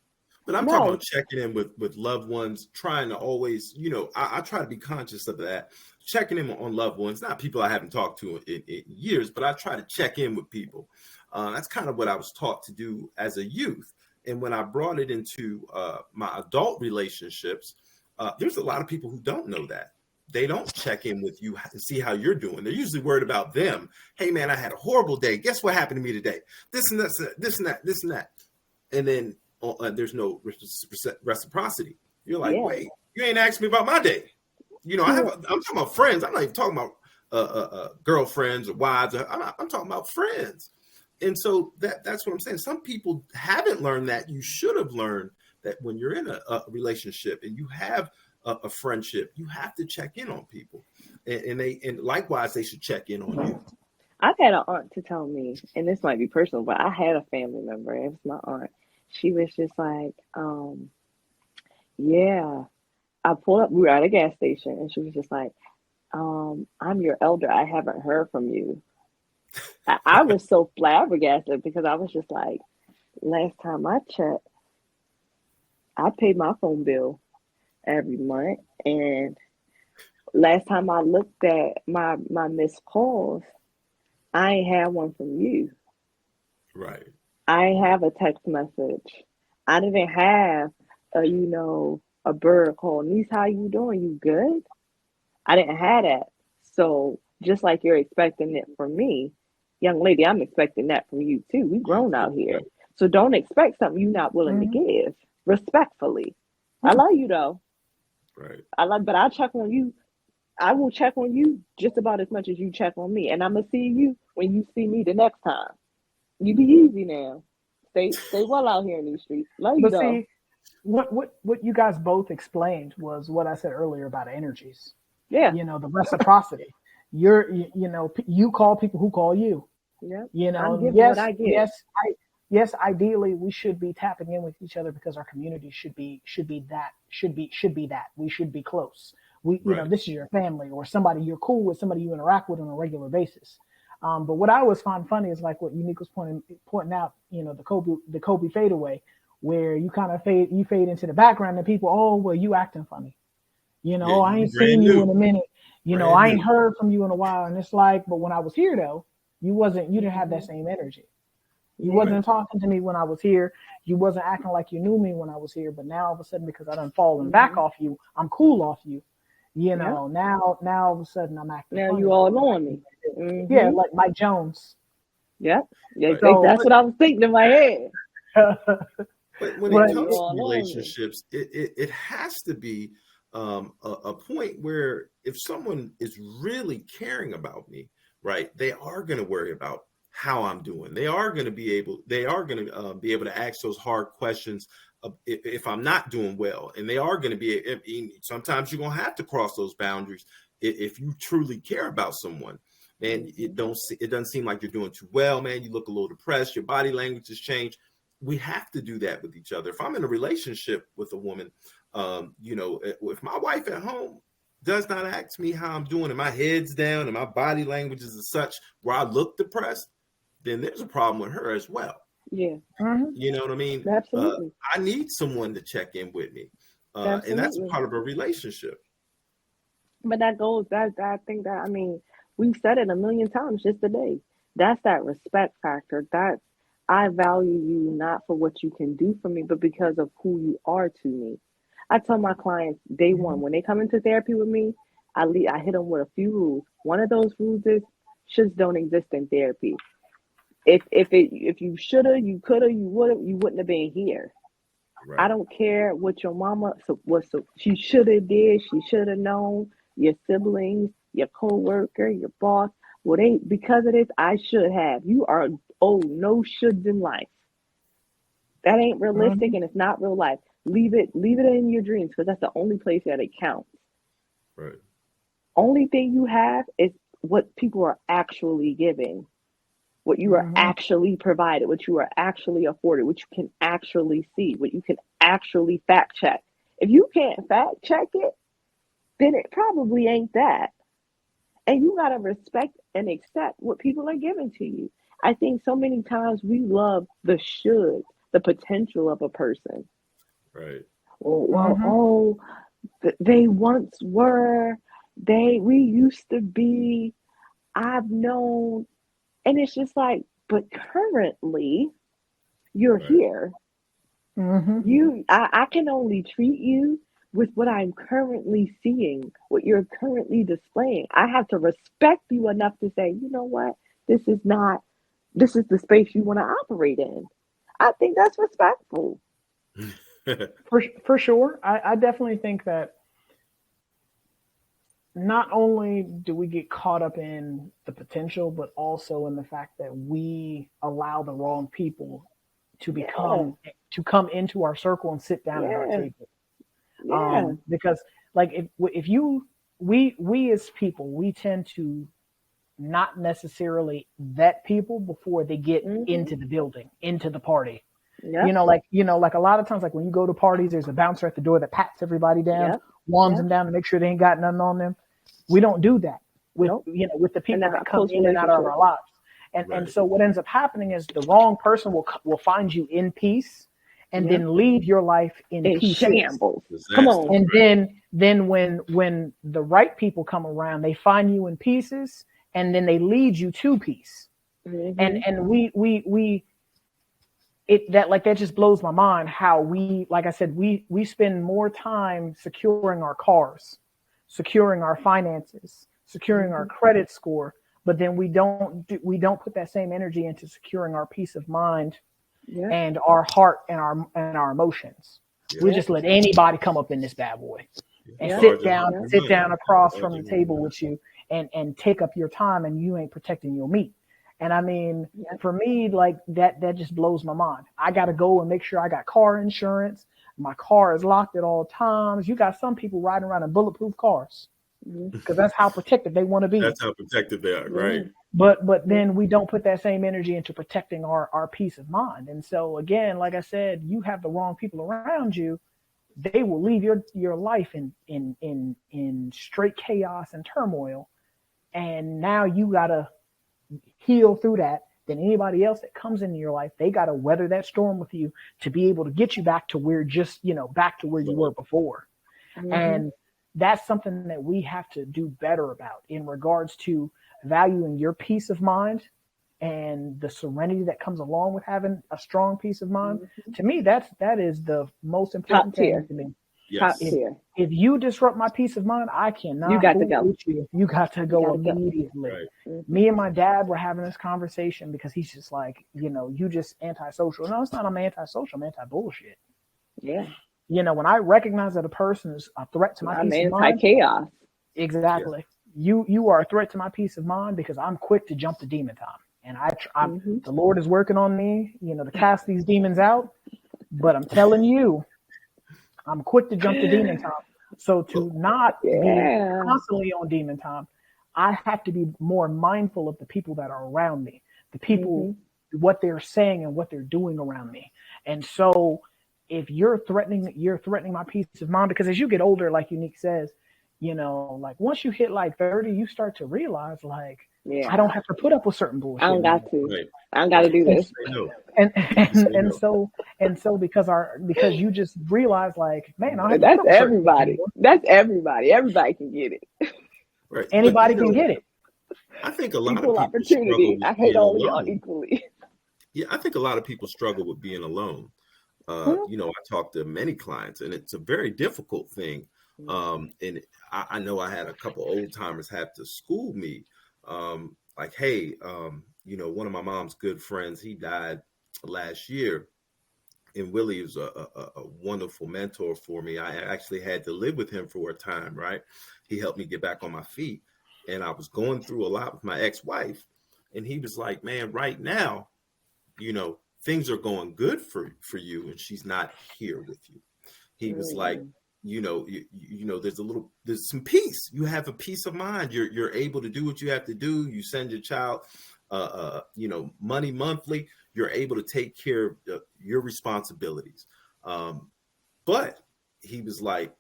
Speaker 3: But I'm talking
Speaker 2: No.
Speaker 3: about checking in with loved ones, trying to always, I try to be conscious of that. Checking in on loved ones, not people I haven't talked to in years, but I try to check in with people. That's kind of what I was taught to do as a youth. And when I brought it into my adult relationships, there's a lot of people who don't know that. They don't check in with you and see how you're doing. They're usually worried about them. Hey, man, I had a horrible day. Guess what happened to me today? This and that, this and that, this and that. And then there's no reciprocity. You're like,
Speaker 2: Yeah.
Speaker 3: wait, you ain't asked me about my day. I'm talking about friends. I'm not even talking about girlfriends or wives. I'm talking about friends. And so that's what I'm saying. Some people haven't learned that. You should have learned that when you're in a relationship and you have a friendship, you have to check in on people, and likewise they should check in on you.
Speaker 2: I've had an aunt to tell me, and this might be personal, but I had a family member. It was my aunt. She was just like, yeah. I pulled up. We were at a gas station, and she was just like, I'm your elder. I haven't heard from you. I was so flabbergasted because I was just like, last time I checked, I paid my phone bill every month, and last time I looked at my missed calls, I ain't had one from you.
Speaker 3: Right.
Speaker 2: I ain't have a text message. I didn't have a bird call. Niece, how you doing? You good? I didn't have that. So just like you're expecting it from me, young lady, I'm expecting that from you too. We grown out here. So don't expect something you're not willing to give. Respectfully. I love you though.
Speaker 3: Right.
Speaker 2: But I check on you. I will check on you just about as much as you check on me. And I'm gonna see you when you see me the next time. You be easy now. Stay well out here in these streets. Love you
Speaker 1: But
Speaker 2: though.
Speaker 1: see, what you guys both explained was what I said earlier about energies.
Speaker 2: Yeah.
Speaker 1: The reciprocity. You call people who call you.
Speaker 2: Yeah.
Speaker 1: I'm giving
Speaker 2: what I get.
Speaker 1: Yes, ideally we should be tapping in with each other because our community should be that. We should be close. This is your family or somebody you're cool with, somebody you interact with on a regular basis. But what I always find funny is like what Unique was pointing out, the Kobe fadeaway, where you kind of fade into the background and people, oh, well, you acting funny. I ain't seen you in a minute. I ain't heard from you in a while. And it's like, but when I was here though, you didn't have that same energy. You wasn't talking to me when I was here. You wasn't acting like you knew me when I was here. But now all of a sudden, because I done fallen back off you, I'm cool off you. Now all of a sudden I'm acting.
Speaker 2: Now
Speaker 1: funny.
Speaker 2: you all on me. Mm-hmm.
Speaker 1: Yeah, like Mike Jones.
Speaker 2: Yeah. That's what I was thinking in my head.
Speaker 3: But when it comes to relationships, it has to be a point where if someone is really caring about me, right, they are going to worry about how I'm doing. They are going to be able to ask those hard questions if I'm not doing well. And they are going to be, sometimes you're going to have to cross those boundaries if you truly care about someone. Man, it doesn't seem like you're doing too well, man. You look a little depressed. Your body language has changed. We have to do that with each other. If I'm in a relationship with a woman, if my wife at home does not ask me how I'm doing and my head's down and my body language is as such where I look depressed, then there's a problem with her as well.
Speaker 2: Yeah.
Speaker 3: You know what I mean?
Speaker 2: Absolutely.
Speaker 3: I need someone to check in with me. And that's part of a relationship.
Speaker 2: But I think that, we've said it a million times just today. That's that respect factor. That's, I value you not for what you can do for me, but because of who you are to me. I tell my clients day one, when they come into therapy with me, I hit them with a few rules. One of those rules is shoulds don't exist in therapy. If you shoulda, you coulda, you woulda, you wouldn't have been here.
Speaker 3: Right.
Speaker 2: I don't care what your mama she shoulda did, she shoulda known, your siblings, your coworker, your boss. Well, they because of this, I should have. You are no shoulds in life. That ain't realistic and it's not real life. Leave it in your dreams because that's the only place that it counts.
Speaker 3: Right.
Speaker 2: Only thing you have is what people are actually giving, what you are actually provided, what you are actually afforded, what you can actually see, what you can actually fact check. If you can't fact check it, then it probably ain't that. And you got to respect and accept what people are giving to you. I think so many times we love the should, the potential of a person.
Speaker 3: Right.
Speaker 2: They once were, we used to be, I've known. And it's just like, but currently you're here. I can only treat you with what I'm currently seeing, what you're currently displaying. I have to respect you enough to say, you know what? This is the space you want to operate in. I think that's respectful.
Speaker 1: For sure. I definitely think that not only do we get caught up in the potential, but also in the fact that we allow the wrong people to come into our circle and sit down at our table. Because like we as people, we tend to not necessarily vet people before they get into the building, into the party.
Speaker 2: Yep.
Speaker 1: Like a lot of times, like when you go to parties, there's a bouncer at the door that pats everybody down, warms them down to make sure they ain't got nothing on them. We don't do that with the people that come in and out of our lives. And so what ends up happening is the wrong person will find you in peace and then leave your life in pieces.
Speaker 2: Shambles. Come on.
Speaker 1: And then when the right people come around, they find you in pieces and then they lead you to peace. And that just blows my mind how like I said, we spend more time securing our cars, securing our finances, securing our credit score, but then we don't put that same energy into securing our peace of mind and our heart and our emotions. We just let anybody come up in this bad boy and sit down across from the table with you and take up your time, and you ain't protecting your meat. And I mean, for me, like that just blows my mind. I got to go and make sure I got car insurance. My car is locked at all times. You got some people riding around in bulletproof cars because that's how protected they want to be.
Speaker 3: That's how protected they are, right?
Speaker 1: But then we don't put that same energy into protecting our peace of mind. And so again, like I said, you have the wrong people around you, they will leave your life in straight chaos and turmoil. And now you gotta heal through that. Then anybody else that comes into your life, they gotta weather that storm with you to be able to get you back to where you were before. And that's something that we have to do better about in regards to valuing your peace of mind and the serenity that comes along with having a strong peace of mind. To me, that is the most important thing to me.
Speaker 3: Yes.
Speaker 1: If you disrupt my peace of mind, I cannot.
Speaker 2: You got to go.
Speaker 1: You got to go immediately.
Speaker 3: Right.
Speaker 1: Me and my dad were having this conversation because he's just like, you just antisocial. No, it's not. I'm antisocial. I'm anti-bullshit.
Speaker 2: Yeah.
Speaker 1: When I recognize that a person is a threat to my peace of mind.
Speaker 2: Anti-chaos.
Speaker 1: Exactly. Yeah. You are a threat to my peace of mind because I'm quick to jump to demon time. And the Lord is working on me, to cast these demons out. But I'm telling you, I'm quick to jump to demon time. So to not be constantly on demon time, I have to be more mindful of the people that are around me, the people, what they're saying and what they're doing around me. And so if you're threatening my peace of mind, because as you get older, like Unique says, like once you hit like 30, you start to realize like, I don't have to put up with certain bullshit.
Speaker 2: I don't got to. Right. I don't got to do this.
Speaker 1: And so because you just realize like, man,
Speaker 2: that's everybody. That's everybody. Everybody can get it.
Speaker 3: Right.
Speaker 1: Anybody can get it.
Speaker 3: I think a lot of
Speaker 2: people opportunity. I hate all of y'all equally.
Speaker 3: Yeah, I think a lot of people struggle with being alone. I talk to many clients, and it's a very difficult thing. And I know I had a couple old timers have to school me like, hey, one of my mom's good friends, he died last year. And Willie was a wonderful mentor for me. I actually had to live with him for a time, right? He helped me get back on my feet. And I was going through a lot with my ex-wife. And he was like, man, right now, things are going good for you. And she's not here with you. He was like, there's some peace. You have a peace of mind. You're able to do what you have to do. You send your child, money monthly. You're able to take care of your responsibilities. But he was like,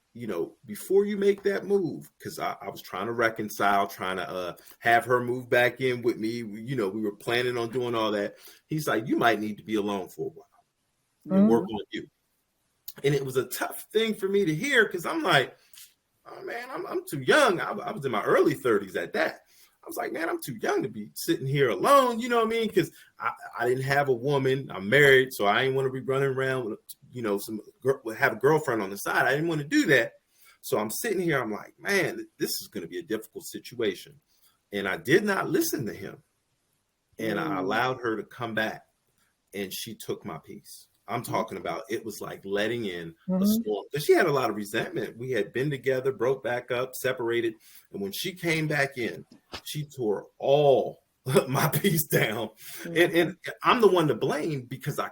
Speaker 3: before you make that move, because I was trying to reconcile, trying to have her move back in with me. We were planning on doing all that. He's like, you might need to be alone for a while and work on you. And it was a tough thing for me to hear, because I'm like, oh man, I'm too young. I was in my early 30s at that. I was like, man, I'm too young to be sitting here alone. You know what I mean? Because I didn't have a woman. I'm married, so I didn't want to be running around with, have a girlfriend on the side. I didn't want to do that. So I'm sitting here. I'm like, man, this is going to be a difficult situation. And I did not listen to him. And I allowed her to come back, and she took my peace. I'm talking about, it was like letting in a storm. Because she had a lot of resentment. We had been together, broke back up, separated. And when she came back in, she tore all my peace down. And I'm the one to blame, because I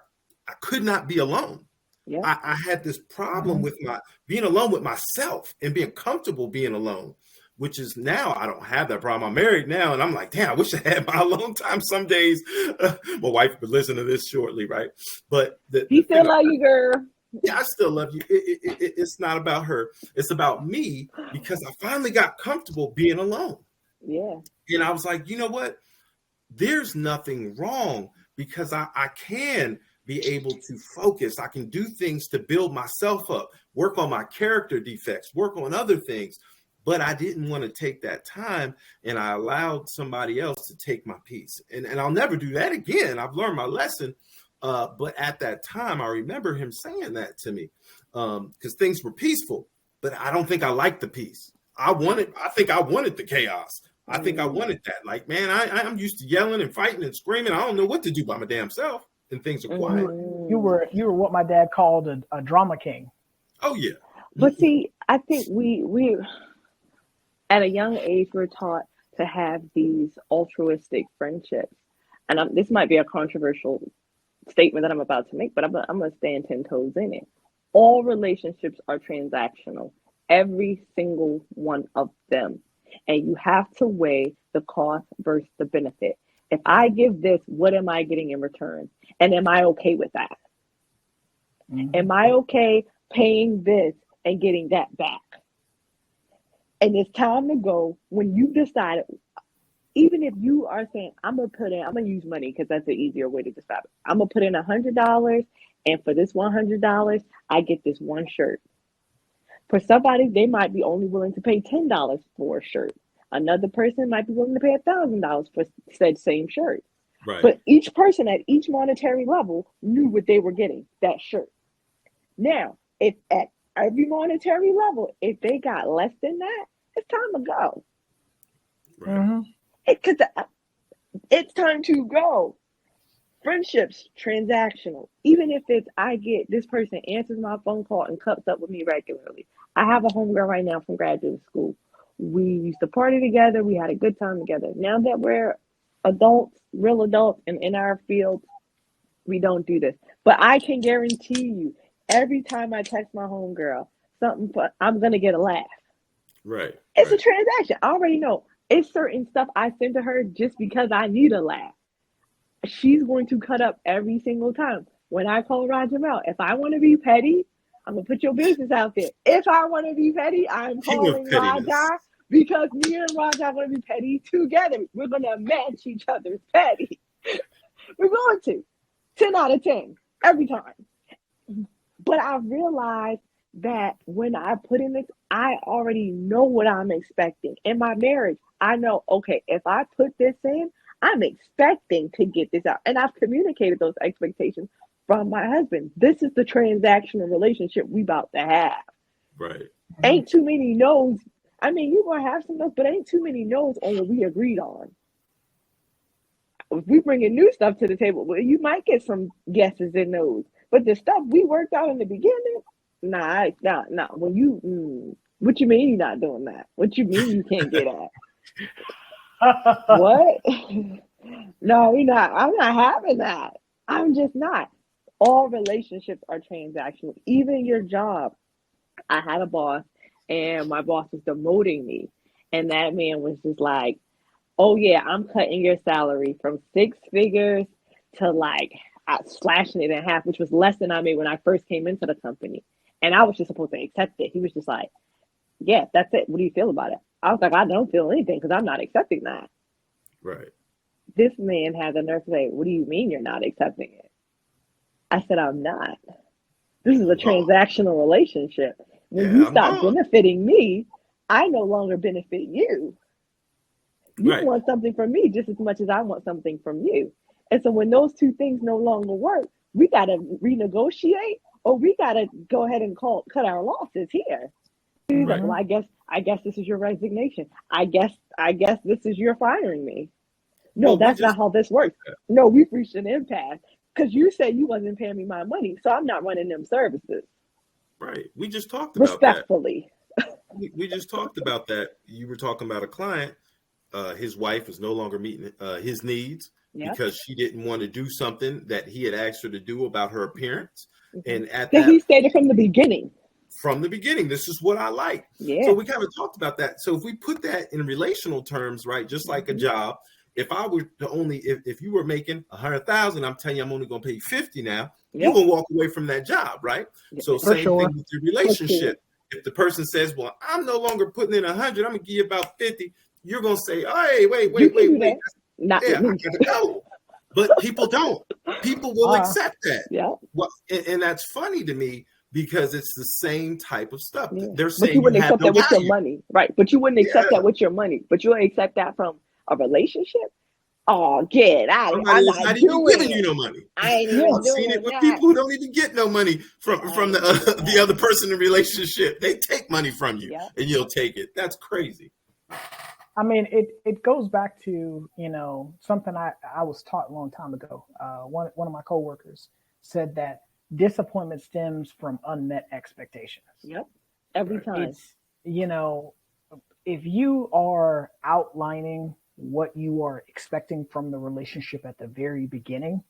Speaker 3: could not be alone. Yeah. I had this problem with being alone with myself and being comfortable being alone, which is now I don't have that problem. I'm married now, and I'm like, damn, I wish I had my alone time some days. My wife would listen to this shortly, right? But
Speaker 2: he still love you, girl.
Speaker 3: Yeah, I still love you. It's not about her. It's about me, because I finally got comfortable being alone.
Speaker 2: Yeah.
Speaker 3: And I was like, you know what? There's nothing wrong, because I can be able to focus. I can do things to build myself up, work on my character defects, work on other things. But I didn't want to take that time, and I allowed somebody else to take my peace. And I'll never do that again. I've learned my lesson. But at that time, I remember him saying that to me, because things were peaceful, but I don't think I liked the peace. I think I wanted the chaos. I think I wanted that. Like, man, I'm used to yelling and fighting and screaming. I don't know what to do by my damn self, and things are quiet.
Speaker 1: You were what my dad called a drama king.
Speaker 3: Oh yeah.
Speaker 2: But see, I think we at a young age, we're taught to have these altruistic friendships. And this might be a controversial statement that I'm about to make, but I'm going to stand 10 toes in it. All relationships are transactional, every single one of them. And you have to weigh the cost versus the benefit. If I give this, what am I getting in return? And am I okay with that? Am I okay paying this and getting that back? And it's time to go when you decided, even if you are saying, I'm going to use money because that's the easier way to describe it. I'm going to put in $100, and for this $100, I get this one shirt. For somebody, they might be only willing to pay $10 for a shirt. Another person might be willing to pay $1,000 for said same shirt.
Speaker 3: Right.
Speaker 2: But each person at each monetary level knew what they were getting, that shirt. Now, if at every monetary level, if they got less than that, it's time to go.
Speaker 3: Right.
Speaker 2: It's time to go. Friendships, transactional. Even if it's I get this person answers my phone call and cups up with me regularly. I have a homegirl right now from graduate school. We used to party together. We had a good time together. Now that we're adults, real adults, and in our field, we don't do this. But I can guarantee you, every time I text my homegirl, I'm going to get a laugh.
Speaker 3: Right.
Speaker 2: It's a transaction. I already know. It's certain stuff I send to her just because I need a laugh. She's going to cut up every single time. When I call Roger Mel, if I want to be petty, I'm going to put your business out there. If I want to be petty, I'm calling Roger, because me and Roger are going to be petty together. We're going to match each other's petty. We're going to. 10 out of 10. Every time. But I realized that when I put in this, I already know what I'm expecting. In my marriage, I know, okay, if I put this in, I'm expecting to get this out. And I've communicated those expectations from my husband. This is the transactional relationship we about to have.
Speaker 3: Right.
Speaker 2: Ain't too many no's. I mean, you're going to have some no's, but ain't too many no's on what we agreed on. If we bringing new stuff to the table, well, you might get some guesses in those. But the stuff we worked out in the beginning, nah. When what you mean you're not doing that? What you mean you can't get at? What? No, we're not. I'm not having that. I'm just not. All relationships are transactional. Even your job. I had a boss, and my boss was demoting me, and that man was just like, "Oh yeah, I'm cutting your salary from 6 figures to like slashing it in half, which was less than I made when I first came into the company." And I was just supposed to accept it. He was just like, "Yeah, that's it. What do you feel about it?" I was like, "I don't feel anything because I'm not accepting that."
Speaker 3: Right.
Speaker 2: This man had the nerve to say, "What do you mean you're not accepting it?" I said, "I'm not. This is a transactional relationship. When you stop benefiting me, I no longer benefit you. You want something from me just as much as I want something from you. And so when those two things no longer work, we got to renegotiate, or we got to go ahead and cut our losses here." He's like, "Well, I guess this is your resignation. I guess this is your firing me." No, that's not how this works. No, we've reached an impasse because you said you wasn't paying me my money, so I'm not running them services.
Speaker 3: Right. We just talked about
Speaker 2: respectfully.
Speaker 3: That. We just talked about that. You were talking about a client. His wife was no longer meeting his needs because she didn't want to do something that he had asked her to do about her appearance. And at that,
Speaker 2: he stated from the beginning.
Speaker 3: From the beginning, this is what I like.
Speaker 2: Yeah.
Speaker 3: So we kind of talked about that. So if we put that in relational terms, right, just like a job, if I were to only, if you were making 100,000, I'm telling you, I'm only going to pay you 50 now. You're going to walk away from that job, right? So same thing with your relationship. If the person says, "Well, I'm no longer putting in 100, I'm going to give you about 50. You're going to say, "Oh, hey, wait.
Speaker 2: Not
Speaker 3: I got to go." But people don't. People will accept that.
Speaker 2: Yeah.
Speaker 3: Well, and that's funny to me because it's the same type of stuff.
Speaker 2: Yeah.
Speaker 3: They're saying
Speaker 2: but you wouldn't accept that with
Speaker 3: value.
Speaker 2: your money. Right. But you wouldn't accept that with your money. But you'll accept that from a relationship. Oh, get out!
Speaker 3: I'm not even giving you no money.
Speaker 2: I've
Speaker 3: seen it with people who don't even get no money from the other person in the relationship. They take money from you, and you'll take it. That's crazy.
Speaker 1: I mean, it goes back to something I was taught a long time ago. One of my coworkers said that disappointment stems from unmet expectations.
Speaker 2: Yep, every time.
Speaker 1: It's if you are outlining what you are expecting from the relationship at the very beginning,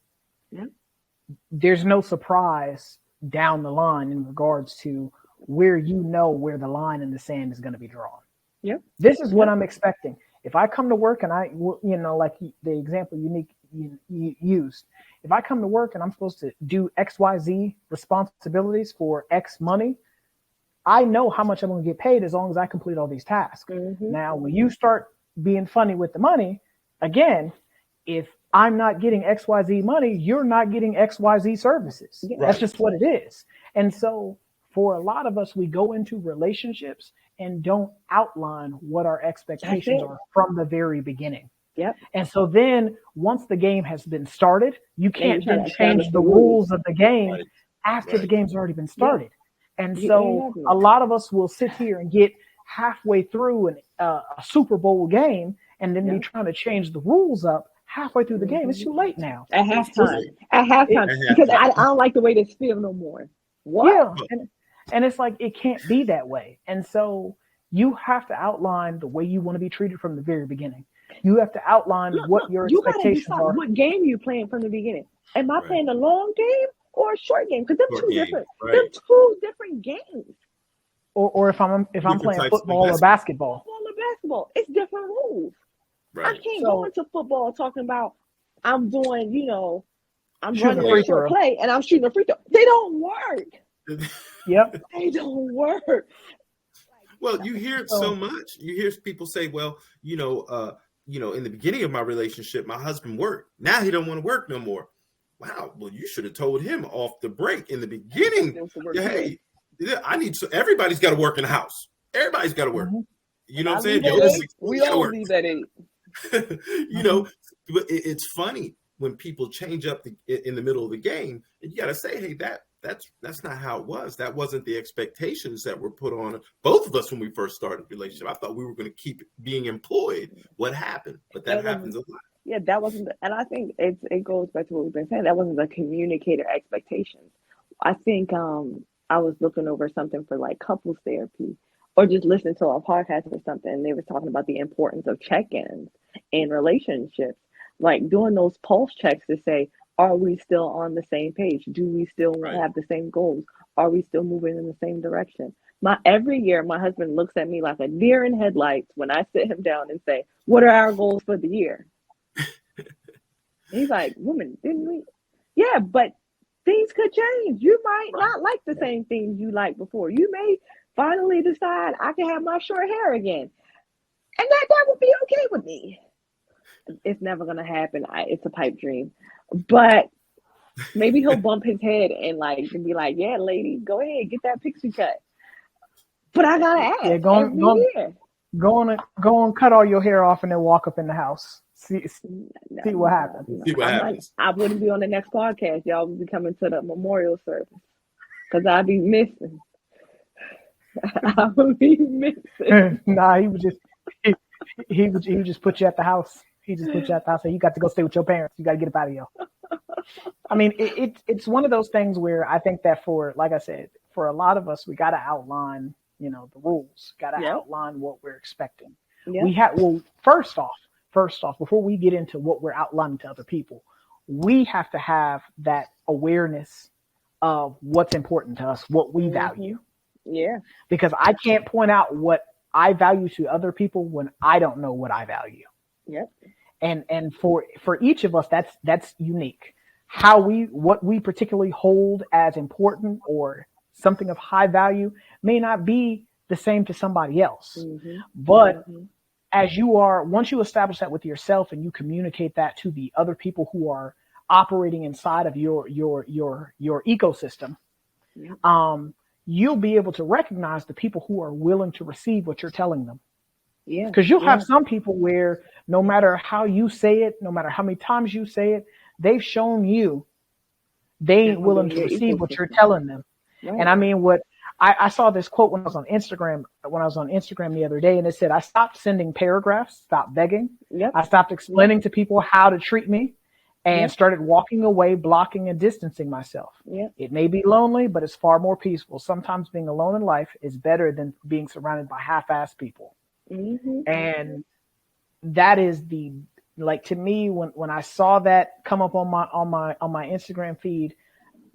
Speaker 1: there's no surprise down the line in regards to where where the line in the sand is going to be drawn.
Speaker 2: Yep.
Speaker 1: This is what I'm expecting. If I come to work and I, like the example you used, if I come to work and I'm supposed to do XYZ responsibilities for X money, I know how much I'm going to get paid as long as I complete all these tasks.
Speaker 2: Mm-hmm.
Speaker 1: Now, when you start being funny with the money, again, if I'm not getting XYZ money, you're not getting XYZ services.
Speaker 2: Yeah.
Speaker 1: That's just what it is. And so for a lot of us, we go into relationships and don't outline what our expectations are from the very beginning.
Speaker 2: Yep.
Speaker 1: And so then once the game has been started, you can't then change the rules of the game after the game's already been started. And so a lot of us will sit here and get halfway through a Super Bowl game and then be trying to change the rules up halfway through the game. It's too late now.
Speaker 2: At halftime. Because I don't like the way this feels no more. What?
Speaker 1: Yeah. And it's like, it can't be that way. And so you have to outline the way you want to be treated from the very beginning. You have to outline what your expectations are.
Speaker 2: What game you playing from the beginning? Am I playing a long game or a short game? Because they're two different games.
Speaker 1: Or if I'm playing football or basketball.
Speaker 2: It's different rules. Right. I can't go into football talking about I'm doing, I'm running a short play and I'm shooting a free throw. They don't work.
Speaker 1: Yep.
Speaker 2: They don't work.
Speaker 3: Well, you hear it so much. You hear people say, "Well, in the beginning of my relationship, my husband worked. Now he don't want to work no more." Wow. Well, you should have told him off the break in the beginning. Hey, everybody's got to work in the house. Everybody's got to work. Mm-hmm. You know what I'm saying?
Speaker 2: We all need that age.
Speaker 3: But it's funny when people change up in the middle of the game, and you got to say, "Hey, that that's not how it was. That wasn't the expectations that were put on both of us when we first started the relationship. I thought we were going to keep being employed. What happened? But that happens a lot.
Speaker 2: Yeah, that wasn't, and I think it goes back to what we've been saying. That wasn't the communicator expectations. I think I was looking over something for like couples therapy, or just listening to a podcast or something, and they were talking about the importance of check-ins in relationships, like doing those pulse checks to say, are we still on the same page? Do we still have the same goals? Are we still moving in the same direction? Every year, my husband looks at me like a deer in headlights when I sit him down and say, what are our goals for the year? He's like, woman, didn't we? Yeah, but things could change. You might not like the same things you liked before. You may finally decide I can have my short hair again. And that would be okay with me. It's never going to happen. It's a pipe dream. But maybe he'll bump his head and be like, yeah, lady, go ahead, get that pixie cut. But I got to ask. Yeah,
Speaker 1: go on, cut all your hair off and then walk up in the house. See what happens.
Speaker 3: See what happens.
Speaker 2: I wouldn't be on the next podcast. Y'all would be coming to the memorial service because I'd be missing. I would be missing.
Speaker 1: Nah, he would just put you at the house. He just put you at the house and you got to go stay with your parents. You got to get up out of here. I mean, it's one of those things where I think that like I said, for a lot of us, we got to outline, the rules. Got to outline what we're expecting. Yep. First off, before we get into what we're outlining to other people, we have to have that awareness of what's important to us, what we value.
Speaker 2: Yeah.
Speaker 1: Because I can't point out what I value to other people when I don't know what I value.
Speaker 2: Yep.
Speaker 1: And for each of us, that's unique. What we particularly hold as important or something of high value may not be the same to somebody else. Mm-hmm. But once you establish that with yourself and you communicate that to the other people who are operating inside of your ecosystem, you'll be able to recognize the people who are willing to receive what you're telling them.
Speaker 2: Yeah.
Speaker 1: Because you'll have some people where no matter how you say it, no matter how many times you say it, they've shown you they ain't willing to receive what you're telling them. Right. And I mean, I saw this quote when I was on Instagram the other day, and it said, I stopped sending paragraphs, stopped begging.
Speaker 2: Yep.
Speaker 1: I stopped explaining to people how to treat me and started walking away, blocking and distancing myself.
Speaker 2: Yep.
Speaker 1: It may be lonely, but it's far more peaceful. Sometimes being alone in life is better than being surrounded by half-assed people.
Speaker 2: Mm-hmm.
Speaker 1: And that is to me, when I saw that come up on my Instagram feed,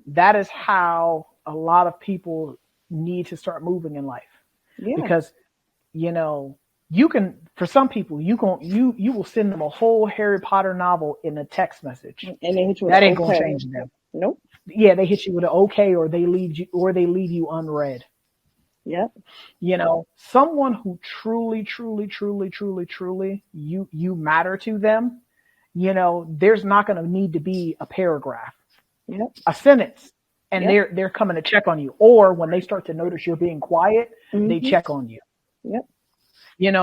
Speaker 1: that is how a lot of people need to start moving in life.
Speaker 2: Yeah.
Speaker 1: Because, you can, for some people, you will send them a whole Harry Potter novel in a text message.
Speaker 2: And they hit you with
Speaker 1: that ain't going to change them.
Speaker 2: Nope.
Speaker 1: Yeah. They hit you with an okay, or they leave you unread.
Speaker 2: Yep.
Speaker 1: Someone who truly, truly, truly, truly, truly, you matter to them, there's not going to need to be a paragraph, a sentence, and they're coming to check on you. Or when they start to notice you're being quiet, they check on you.
Speaker 2: Yep.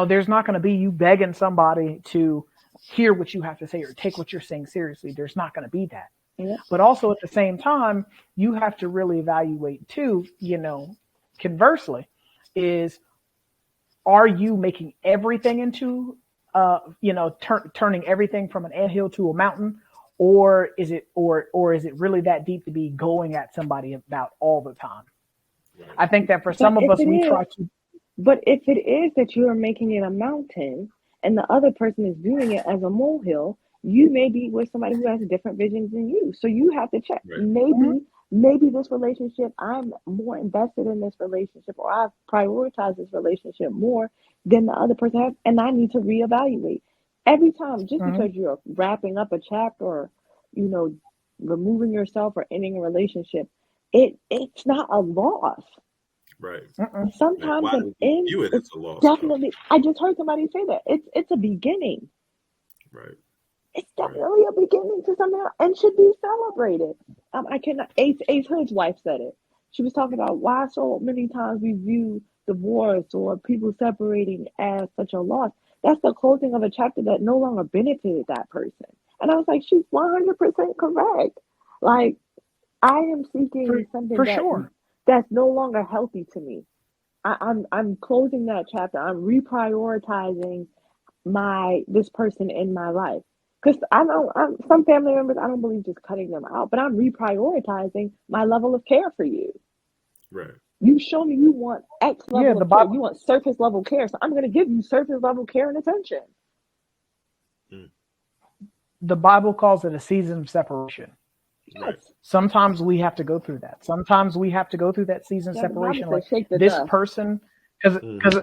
Speaker 1: There's not going to be you begging somebody to hear what you have to say or take what you're saying seriously. There's not going to be that.
Speaker 2: Yep.
Speaker 1: But also at the same time, you have to really evaluate too, conversely, are you making everything into, turning everything from an anthill to a mountain, or is it really that deep to be going at somebody about all the time? I think that for some of us, we try to.
Speaker 2: But if it is that you are making it a mountain and the other person is viewing it as a molehill, you may be with somebody who has different visions than you. So you have to check. Right. Maybe this relationship, I'm more invested in this relationship, or I've prioritized this relationship more than the other person has, and I need to reevaluate. Every time, just because you're wrapping up a chapter or, removing yourself or ending a relationship, it's not a loss.
Speaker 3: Right.
Speaker 2: Sometimes an end
Speaker 3: view it as a loss.
Speaker 2: Definitely. I just heard somebody say that. It's a beginning.
Speaker 3: Right.
Speaker 2: It's definitely a beginning to something else and should be celebrated. I cannot. Ace Hood's wife said it. She was talking about why so many times we view divorce or people separating as such a loss. That's the closing of a chapter that no longer benefited that person. And I was like, she's 100% correct. Like, I am
Speaker 1: for
Speaker 2: seeking something
Speaker 1: for sure.
Speaker 2: that's no longer healthy to me. I'm closing that chapter. I'm reprioritizing my this person in my life. Because some family members, I don't believe just cutting them out, but I'm reprioritizing my level of care for you.
Speaker 3: Right.
Speaker 2: You show me you want X
Speaker 1: Yeah,
Speaker 2: level
Speaker 1: the
Speaker 2: of care.
Speaker 1: Bible
Speaker 2: You want surface level care. So I'm going to give you surface level care and attention.
Speaker 3: Mm.
Speaker 1: the Bible calls it a season of separation.
Speaker 3: Right.
Speaker 2: Yes.
Speaker 1: Sometimes we have to go through that. Sometimes we have to go through that season of
Speaker 2: Yeah, the Bible
Speaker 1: separation.
Speaker 2: says
Speaker 1: Like
Speaker 2: shake the
Speaker 1: this
Speaker 2: dust.
Speaker 1: person, because
Speaker 3: Mhm.
Speaker 1: because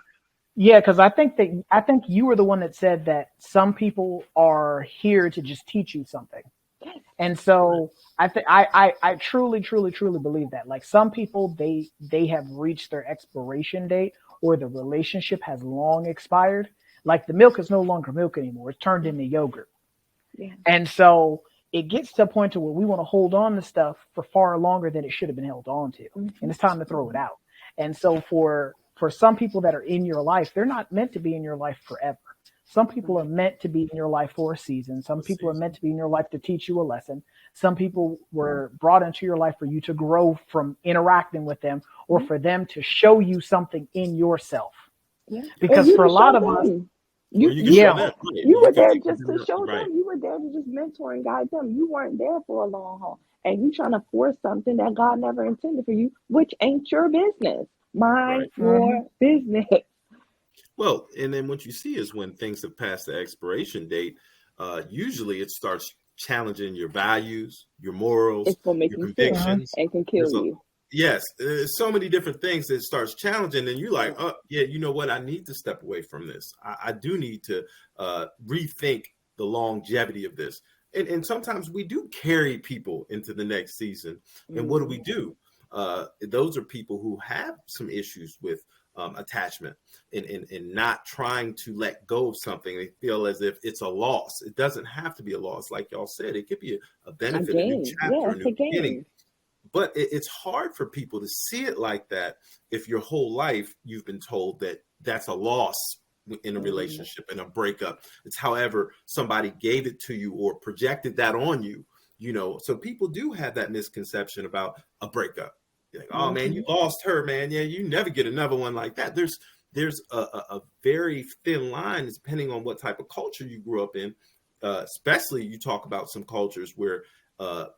Speaker 1: yeah, because I think you were the one that said that some people are here to just teach you something.
Speaker 2: Yes.
Speaker 1: And so I truly, truly, truly believe that. Like some people, they have reached their expiration date, or the relationship has long expired. Like the milk is no longer milk anymore; it's turned into yogurt.
Speaker 2: Yeah.
Speaker 1: And so it gets to a point to where we want to hold on to stuff for far longer than it should have been held on to,
Speaker 2: Mm-hmm.
Speaker 1: and it's time to throw it out. And so for some people that are in your life, they're not meant to be in your life forever. Some people are
Speaker 2: Right.
Speaker 1: meant to be in your life for a season. Some
Speaker 3: A
Speaker 1: people are
Speaker 3: season.
Speaker 1: meant to be in your life to teach you a lesson. Some people were brought into your life for you to grow from interacting with them, or
Speaker 2: Yeah.
Speaker 1: for them to show you something in yourself.
Speaker 2: Yeah. Or
Speaker 1: Because
Speaker 2: you
Speaker 1: for
Speaker 2: to
Speaker 1: a lot
Speaker 2: show
Speaker 1: of us,
Speaker 2: them.
Speaker 3: Or
Speaker 2: You
Speaker 3: you can
Speaker 2: you
Speaker 3: show
Speaker 1: yeah,
Speaker 3: them. Right.
Speaker 2: you were there
Speaker 3: You can
Speaker 2: just to
Speaker 3: do
Speaker 2: show
Speaker 3: right.
Speaker 2: them. You were there to just mentor and guide them. You weren't there for a long haul. And you trying to force something that God never intended for you, which ain't your business. Mind
Speaker 3: Right.
Speaker 1: mm-hmm,
Speaker 2: your business.
Speaker 3: Well, and then what you see is when things have passed the expiration date, usually it starts challenging your values, your morals,
Speaker 2: It's gonna make
Speaker 3: your
Speaker 2: you sick
Speaker 1: mm-hmm,
Speaker 3: convictions.
Speaker 2: and can kill
Speaker 3: There's a
Speaker 2: you.
Speaker 3: yes, there's so many different things that starts challenging, and you're like,
Speaker 2: Yeah.
Speaker 3: oh yeah, you know what? I need to step away from this. I do need to rethink the longevity of this. And sometimes we do carry people into the next season. And what
Speaker 2: Mm-hmm.
Speaker 3: do? Those are people who have some issues with attachment and not trying to let go of something. They feel as if it's a loss. It doesn't have to be a loss. Like y'all said, it could be a
Speaker 2: A
Speaker 3: benefit, a new
Speaker 2: game. Yeah,
Speaker 3: chapter, a
Speaker 2: it's a
Speaker 3: new beginning.
Speaker 2: game.
Speaker 3: But it's hard for people to see it like that if your whole life you've been told that that's a loss in a
Speaker 2: Mm-hmm.
Speaker 3: relationship and a breakup. It's however somebody gave it to you or projected that on you, so people do have that misconception about a breakup. You're like, oh man,
Speaker 2: Mm-hmm.
Speaker 3: you lost her, man. Yeah, you never get another one like that. There's a very thin line depending on what type of culture you grew up in. Especially you talk about some cultures where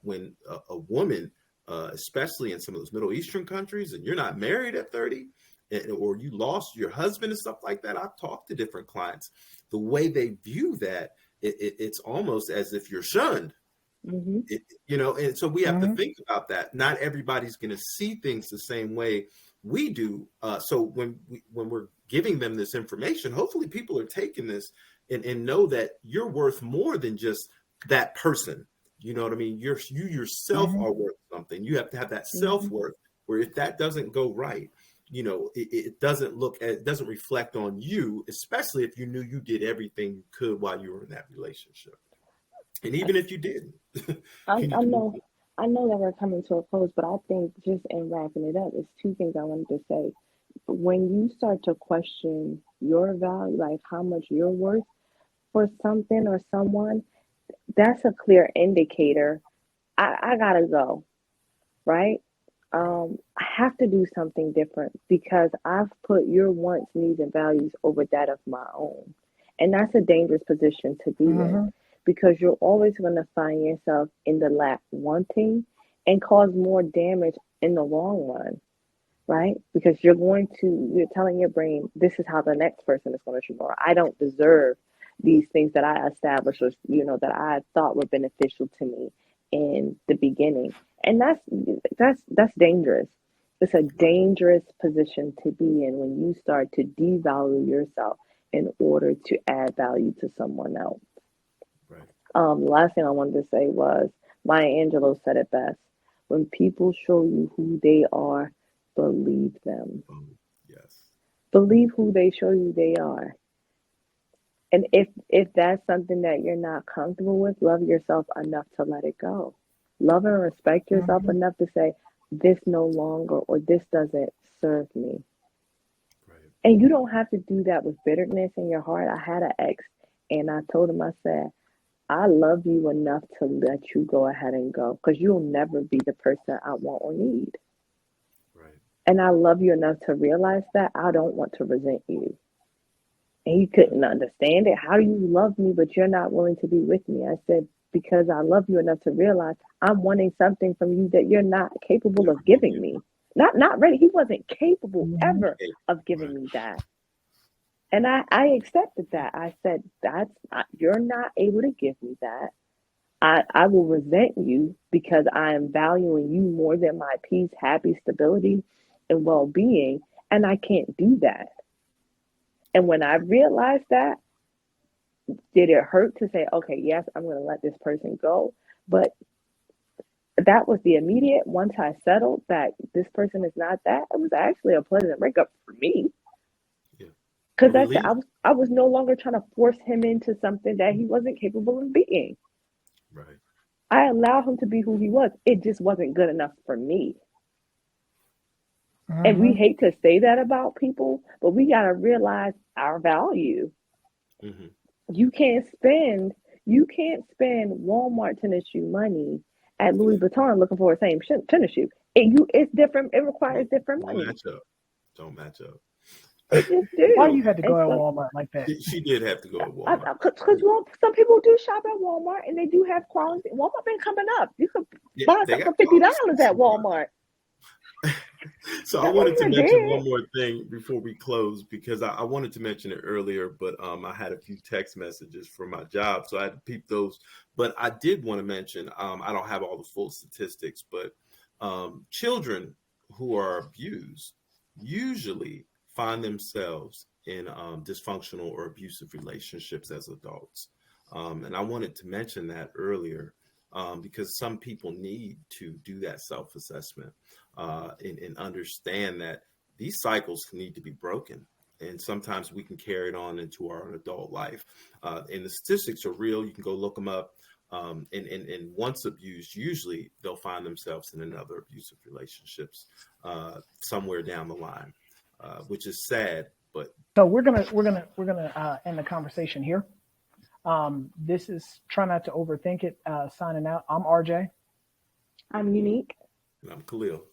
Speaker 3: when a woman, especially in some of those Middle Eastern countries, and you're not married at 30, or you lost your husband and stuff like that. I've talked to different clients. The way they view that, it's almost as if you're shunned.
Speaker 2: Mm-hmm.
Speaker 3: And so we have to
Speaker 1: mm-hmm.
Speaker 3: think about that. Not everybody's going to see things the same way we do. So when we're giving them this information, hopefully people are taking this and know that you're worth more than just that person. You know what I mean? You yourself
Speaker 1: Mm-hmm.
Speaker 3: are worth something. You have to have that
Speaker 2: Mm-hmm.
Speaker 3: self-worth where if that doesn't go right, it doesn't reflect on you, especially if you knew you did everything you could while you were in that relationship. And even if you didn't,
Speaker 2: I,
Speaker 3: you need
Speaker 2: I
Speaker 3: to move
Speaker 2: know I know that we're coming to a close, but I think just in wrapping it up, it's two things I wanted to say. When you start to question your value, like how much you're worth for something or someone, that's a clear indicator. I gotta go, right?
Speaker 3: right.
Speaker 2: I have to do something different because I've put your wants, needs, and values over that of my own. And that's a dangerous position to be in
Speaker 1: Mm-hmm.
Speaker 2: because you're always going to find yourself in the lack wanting and cause more damage in the long run, right? Because you're telling your brain, this is how the next person is going to treat me, or I don't deserve these things that I established or, that I thought were beneficial to me in the beginning. And that's dangerous. It's a
Speaker 3: Right.
Speaker 2: dangerous position to be in when you start to devalue yourself in order to add value to someone else.
Speaker 3: Right.
Speaker 2: The last thing I wanted to say was Maya Angelou said it best. When people show you who they are, believe them.
Speaker 3: Yes.
Speaker 2: Believe who they show you they are. And if that's something that you're not comfortable with, love yourself enough to let it go. Love and respect yourself
Speaker 1: Mm-hmm.
Speaker 2: enough to say, this no longer or this doesn't serve me.
Speaker 3: Right.
Speaker 2: And you don't have to do that with bitterness in your heart. I had an ex and I told him, I said, I love you enough to let you go ahead and go because you'll never be the person I want or need.
Speaker 3: Right.
Speaker 2: And I love you enough to realize that I don't want to resent you. And he couldn't understand it. How do you love me, but you're not willing to be with me? I said, because I love you enough to realize I'm wanting something from you that you're not capable of giving me. Not ready. He wasn't capable ever of giving me that. And I accepted that. I said, you're not able to give me that. I will resent you because I am valuing you more than my peace, happy, stability, and well-being. And I can't do that. And when I realized that, did it hurt to say, okay, yes, I'm going to let this person go? But that was the immediate. Once I settled that this person is not that, it was actually a pleasant breakup for me. Because I was no longer trying to force him into something that he wasn't capable of being.
Speaker 3: Right.
Speaker 2: I allowed him to be who he was. It just wasn't good enough for me. Mm-hmm. And we hate to say that about people, but we got to realize our value.
Speaker 3: Mm-hmm.
Speaker 2: You can't spend Walmart tennis shoe money at Louis Vuitton looking for the same tennis shoe. It's different. It requires different money.
Speaker 3: Don't match up.
Speaker 2: It just do.
Speaker 1: Why you had to go at Walmart like that?
Speaker 3: She did have to go at Walmart.
Speaker 2: Because some people do shop at Walmart and they do have quality. Walmart been coming up. You could buy something for $50 at Walmart.
Speaker 3: So I wanted to mention one more thing before we close, because I wanted to mention it earlier, but I had a few text messages from my job, so I had to peep those. But I did want to mention, I don't have all the full statistics, but children who are abused usually find themselves in dysfunctional or abusive relationships as adults. And I wanted to mention that earlier because some people need to do that self-assessment and understand that these cycles need to be broken. And sometimes we can carry it on into our adult life. And the statistics are real. You can go look them up. And once abused, usually they'll find themselves in another abusive relationships somewhere down the line. Which is sad, but
Speaker 1: so we're gonna end the conversation here. This is Try Not to Overthink It. Signing out. I'm RJ.
Speaker 2: I'm Unique.
Speaker 3: And I'm Khalil.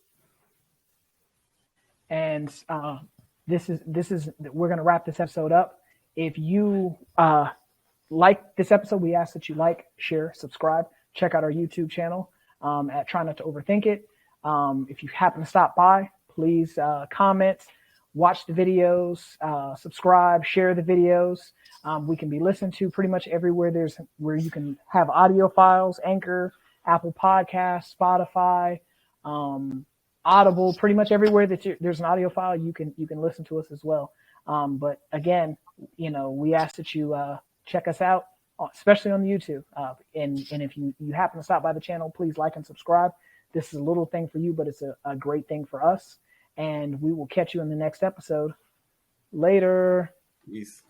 Speaker 1: And this is we're gonna wrap this episode up. If you like this episode, we ask that you like, share, subscribe. Check out our YouTube channel at Try Not to Overthink It. If you happen to stop by, please comment. Watch the videos, subscribe, share the videos. We can be listened to pretty much everywhere where you can have audio files: Anchor, Apple Podcasts, Spotify, Audible. Pretty much everywhere that there's an audio file, you can listen to us as well. But again, we ask that you check us out, especially on the YouTube. And if you happen to stop by the channel, please like and subscribe. This is a little thing for you, but it's a great thing for us. And we will catch you in the next episode. Later.
Speaker 3: Peace.